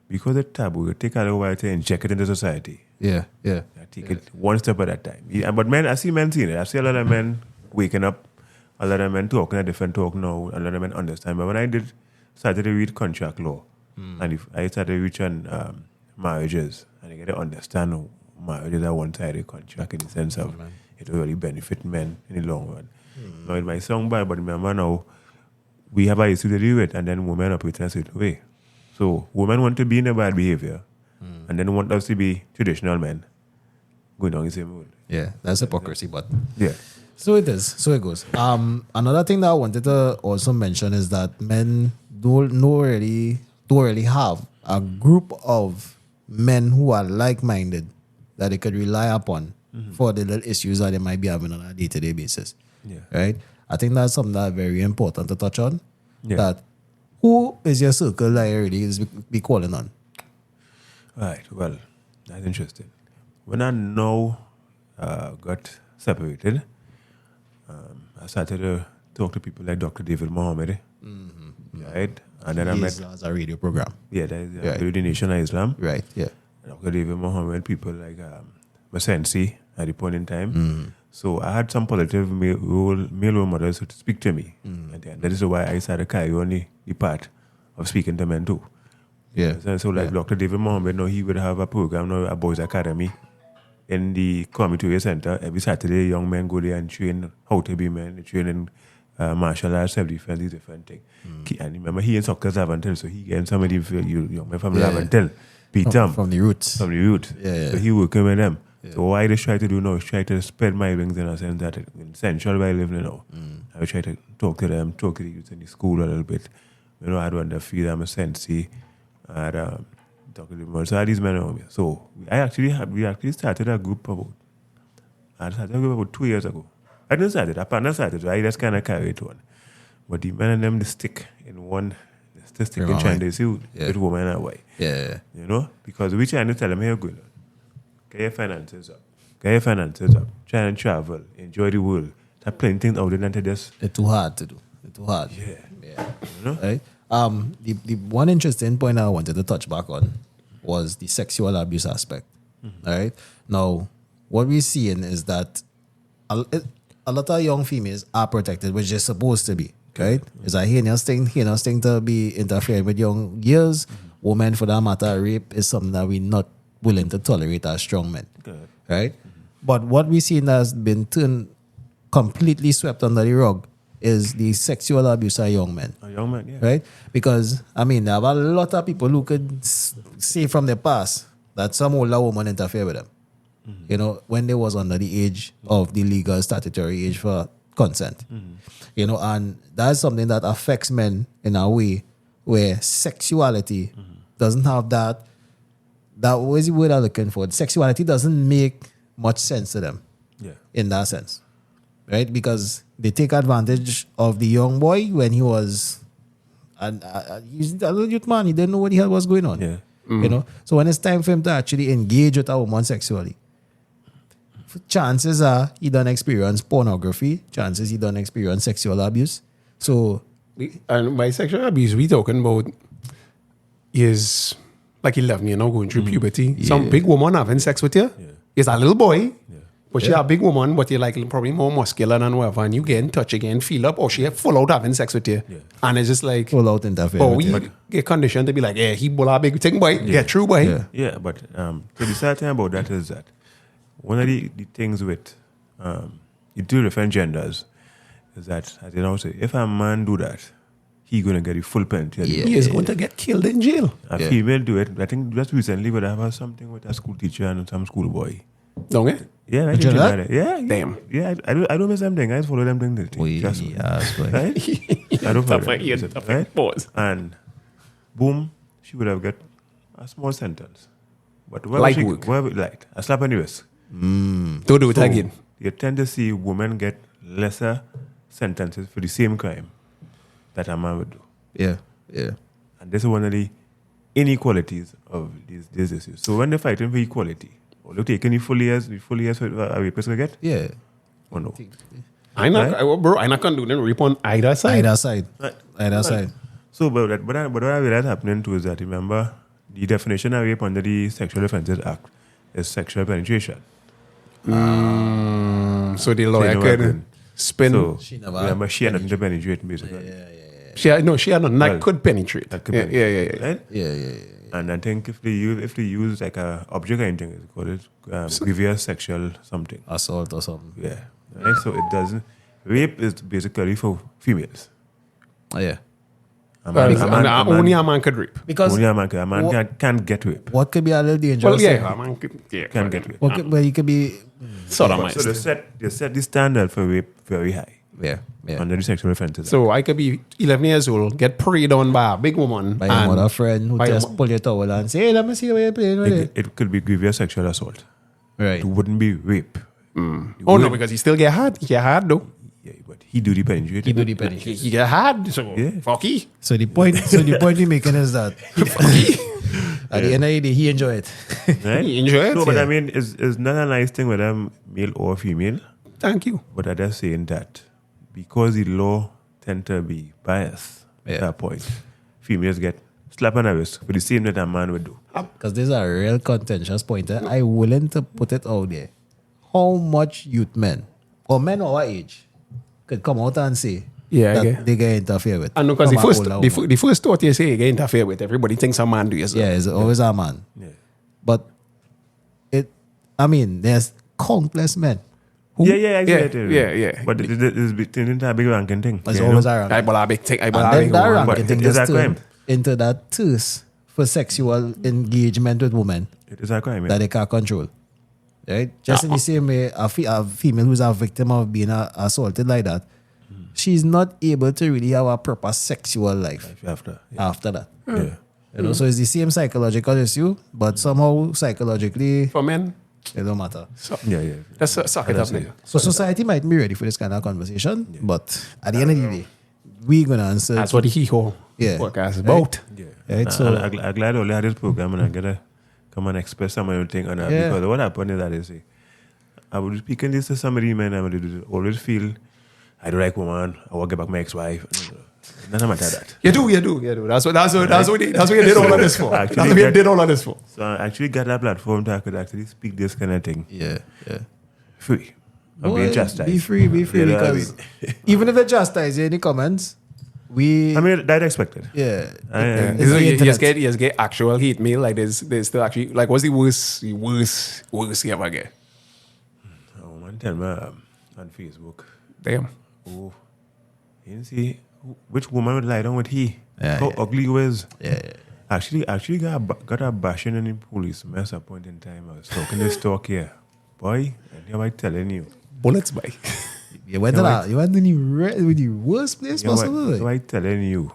because it's taboo, it take a little while to inject it into society. Yeah. I take it one step at a time. Yeah, but men, I see men seeing it. I see a lot of men waking up, a lot of men talking a different talk now, a lot of men understand. But when I started to read contract law, and if I started reading marriages, and I get to understand marriages are one-sided contract in the sense of it will really benefit men in the long run. Now it might sound bad, but remember now, we have a issue to deal with, and then women operate in a certain way. So women want to be in a bad behavior, and then want us to be traditional men going down the same road. Yeah, that's hypocrisy, but yeah. So it is. So it goes. Another thing that I wanted to also mention is that men don't really have a group of men who are like-minded that they could rely upon for the little issues that they might be having on a day-to-day basis. Yeah. Right? I think that's something that's very important to touch on. Yeah. That who is your circle that you really is be calling on? Right. Well, that's interesting. When I now got separated, I started to talk to people like Dr. David Mohammed. Right? And then I met... As a radio program. Yeah, that is Radio Nation of Islam. Right, yeah. Dr. David Mohammed, people like Masensi at the point in time. So I had some positive male role models to speak to me. And that is why I started carry on the part of speaking to men too. Yeah. So like Dr. David Mohammed, now he would have a program, now a boys academy in the Community Center. Every Saturday, young men go there and train how to be men. They train in martial arts, self-defense, these different things. And remember, he in soccer's Lavantel, so he getting some of the young men from Lavantel. Beat them. From the roots. Yeah. So he working with them. Yeah. So what I just try to do now is try to spread my wings in a sense that in Central where I live now, I try to talk to them, talk to the youth in the school a little bit. I had one to feed them a sensei. I had talk to them. So I had these men around me. So we actually started a group about 2 years ago. I didn't start it. I partner started. So I just kind of carried it on. But the men and them, they stick in one. They stick in trying to see with women and why. Yeah. Because we trying to tell them, hey, good. Get your finances up. Try and travel. Enjoy the world. There's plenty things out there that just... It's too hard to do. It's too hard. Yeah. Right? The one interesting point I wanted to touch back on was the sexual abuse aspect. All right? Now, what we're seeing is that a lot of young females are protected, which they're supposed to be. Right? It's a heinous thing to be interfering with young girls. Women, for that matter, rape is something that we're not willing to tolerate as strong men. Good. Right? But what we see that has been turned completely swept under the rug is the sexual abuse of young men. Young men, yeah. Right? Because, there are a lot of people who could say from the past that some older woman interfere with them. When they was under the age of the legal statutory age for consent. And that's something that affects men in a way where sexuality doesn't have that what is the word I'm looking for? Sexuality doesn't make much sense to them. Yeah. In that sense. Right? Because they take advantage of the young boy when he was And he's a little youth man. He didn't know what the hell was going on. Yeah. You know? So when it's time for him to actually engage with a woman sexually, chances are he don't experience pornography. Chances he don't experience sexual abuse. So... And by sexual abuse, we talking about is like 11 years now going through puberty. Yeah. Some big woman having sex with you. Yeah. Is a little boy. Yeah. But she a big woman, but you're like probably more muscular than whatever. And you get in touch again, feel up, or she full out having sex with you. Yeah. And it's just like, full out interfere. oh, with we it. get conditioned to be like, yeah, he bull a big thing, boy. Get through, boy. Yeah. Yeah, but so the sad thing about that is that one of the things with the two different genders is that, as you know, say, if a man do that, he gonna get the full penalty. Yeah. He is going to get killed in jail. A Yeah. female do it. I think just recently, but I have something with a school teacher and some school boy. Don't it? Yeah, I You think know about that? it. Yeah, Damn. Yeah, I don't miss them things. I follow them things. Trust me. Right? I don't follow them. Right? Pause. And boom, she would have got a small sentence. But Light work. Light. A slap on the wrist. Don't do it So, again. you tend to see women get lesser sentences for the same crime that a man would do. Yeah. Yeah. And this is one of the inequalities of these issues. So when they're fighting for equality, or they're taking the full years for a rapist to get, Yeah. or no? I not gonna do them rape on either side. Either side. Right. Either side. So, but what I realized happening too is that, remember, the definition of rape under the Sexual Offences Act is sexual penetration. So the lawyer So, could spin. So, She never remember, she had nothing to penetrate, basically. she had nothing that Well, could penetrate. That could Yeah, penetrate, yeah. Right? Yeah. And I think if they use like a object or anything, it's called it grievous sexual something. Assault or something. Yeah. Right? So it doesn't. Rape is basically for females. Oh, yeah. Only a man could rape. Because Only a man can't get raped. what could be a little dangerous? Well, yeah, a man could. Yeah, Can get raped. What could, well, you could be. sort of So they set the standard for rape very high Yeah. Yeah. under the Sexual Offences Act. So I could be 11 years old, get preyed on by a big woman. By your and mother friend who by just your- pull your towel and say, hey, let me see what you're playing with it. It could be grievous sexual assault. Right. It wouldn't be rape. Oh, no, because he still get hard. He get hard, though. Yeah, but he do the penetrating. He do the penetration. He get hard, so Yeah. fucky. So the point you're making is that at the end of the day, he enjoy it. Right? He enjoy it. No, but Yeah. I mean, it's not a nice thing whether male or female. Thank you. But I'm just saying that because the law tend to be biased at Yeah. that point, females get slap on the wrist for the same that a man would do. Because this is a real contentious point. I'm willing to put it out there. How much youth men, or men of our age, could come out and say Yeah, I that get- they get interfered with? And because from the a first, older the, woman? the first thought you say you get interfered with, everybody thinks a man do it. Yeah, it's always a man. Yeah. But there's countless men. Yeah, I get it. Yeah. But it's into a big ranking thing. It's you always know? a ranking. I bought a big thing. I bought And a then big that one. ranking But thing it is just a crime. turned into that thirst for sexual engagement with women It is a crime. that Yeah. they can't control. Right? Just in the same way, a female who's a victim of being assaulted like that, she's not able to really have a proper sexual life After. after that. Yeah. You know, so it's the same psychological issue, but somehow psychologically For men, it don't matter. Yeah. let's suck it up. Understand. Nigga. So society might be ready for this kind of conversation, but at the end of the day, we're gonna answer. That's what the Hee-Haw podcast is about. Yeah. Right, so- I'm glad I had this program and I gotta come and express some of the thing on that Yeah. because what happened is that they say I was speaking this to somebody, man, I would always feel I don't like woman, I want to get back my ex-wife. Nothing matter that. You do. That's what you did all of this for. That's Actually, what you did all of this for. So I actually got that platform that I could actually speak this kind of thing Yeah. free. I'm Boy, being chastised. Be free, You know what I because mean? even if they chastise you in the comments, we I mean, that expected. yeah. Yeah. It's the You internet. just get actual hate mail. Like there's still actually like what's the worst you ever get? Oh, man, tell me on Facebook. Damn. Oh, you didn't see which woman would lie down with he? Yeah, How yeah. ugly he was. Yeah. Actually got a bashing in the police mess at point in time. I was talking this talk here. Boy, and I'm telling you. Bullets by. You went to that. You went in the worst place possible. So I telling you,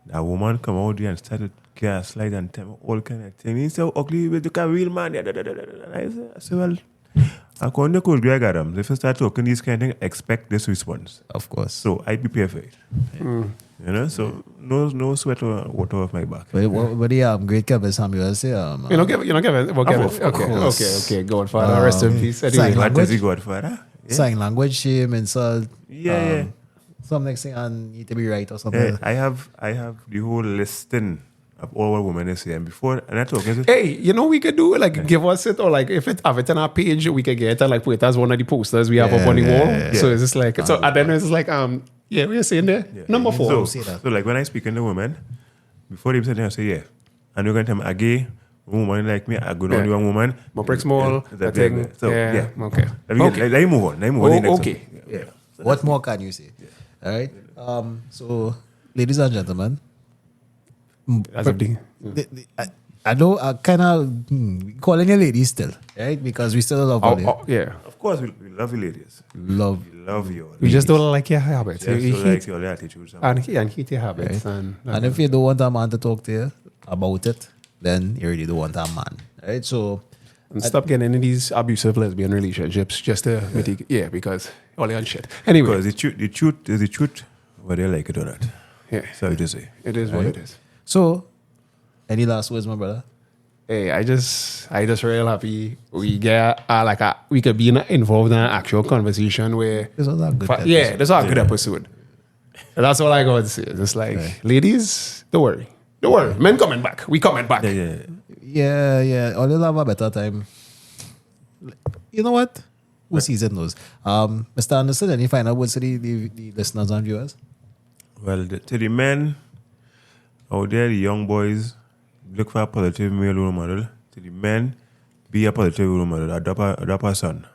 that woman come out there and started gaslight and tell me all kind of things. He said, "How ugly you look a real man." I said, well, according to Coach Greg Adams, if you start talking these kind of things, expect this response. Of course. So I prepare for it. You know, so no sweat or water off my back. But what the great Kevin Samuel say? You know, Kevin. Okay. Godfather, rest in peace. Sign Anyway, What is language. he Godfather? Yeah. Sign language, shame, insult. Yeah. Some next thing and need to be right or something. I have the whole listing of all what women is saying before, and I talking. hey, you know, we could do like give us it, or like if it have it on our page, we could get it and like put it as one of the posters we have up on the wall. So it's just like so, and then it's like yeah, we're saying there number 4. See that. So like when I speak in the women, before they say that, I say yeah, and you're going to tell me a gay woman like me, a good only one woman. My prick small, that thing. So yeah. Okay. Let me move on. Okay. Yeah. So What more can you say? All right. So, ladies and gentlemen, As of the I know I kind of calling you ladies still, right? Because we still love all you. yeah. Of course, we love you, ladies. Love. We love you. We just don't like your habits. Just You don't hate- like your attitude. sometimes. and hate your habits. And And if you don't want a man to talk to you about it, then you really don't want a man, right? So, stop getting into these abusive lesbian relationships just to mitigate. Because all that shit. Anyway, Because the truth is the truth, whether you like it or not. yeah, So you just say. it is what it is. so any last words, my brother? Hey, I just real happy we get we could be involved in an actual conversation where This was a good episode. yeah, this was a good episode. And that's all I got to say. It's like ladies, don't worry, men coming back, we coming back. Yeah. All you'll have a better time. You know what? Who season knows? Mr. Anderson, any final words to the listeners and viewers? Well, to the men out there, the young boys, look for a positive male role model. To the men, be a positive role model. Adopt a son.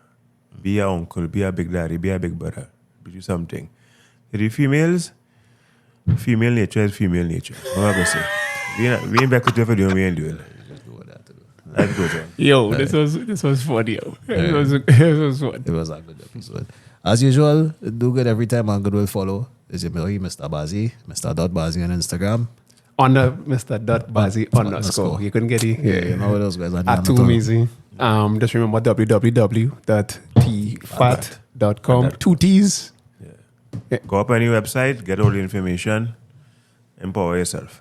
Be a uncle. Be a big daddy. Be a big brother. Do something. To the females, female nature is female nature. What am I going to say? We ain't back with you for doing what we ain't doing. Let's go, John. Yo, this was funny. Yo. It was fun. It was a good episode. As usual, do good every time and good will follow. Is your boy, Mr. Bazi, Mr. Bazi on Instagram. On the Mr.Bazi _. You couldn't get it. Yeah, you know what those guys are At too easy. Just remember www.tfat.com. 2 T's. Go up on your website, get all the information, empower yourself.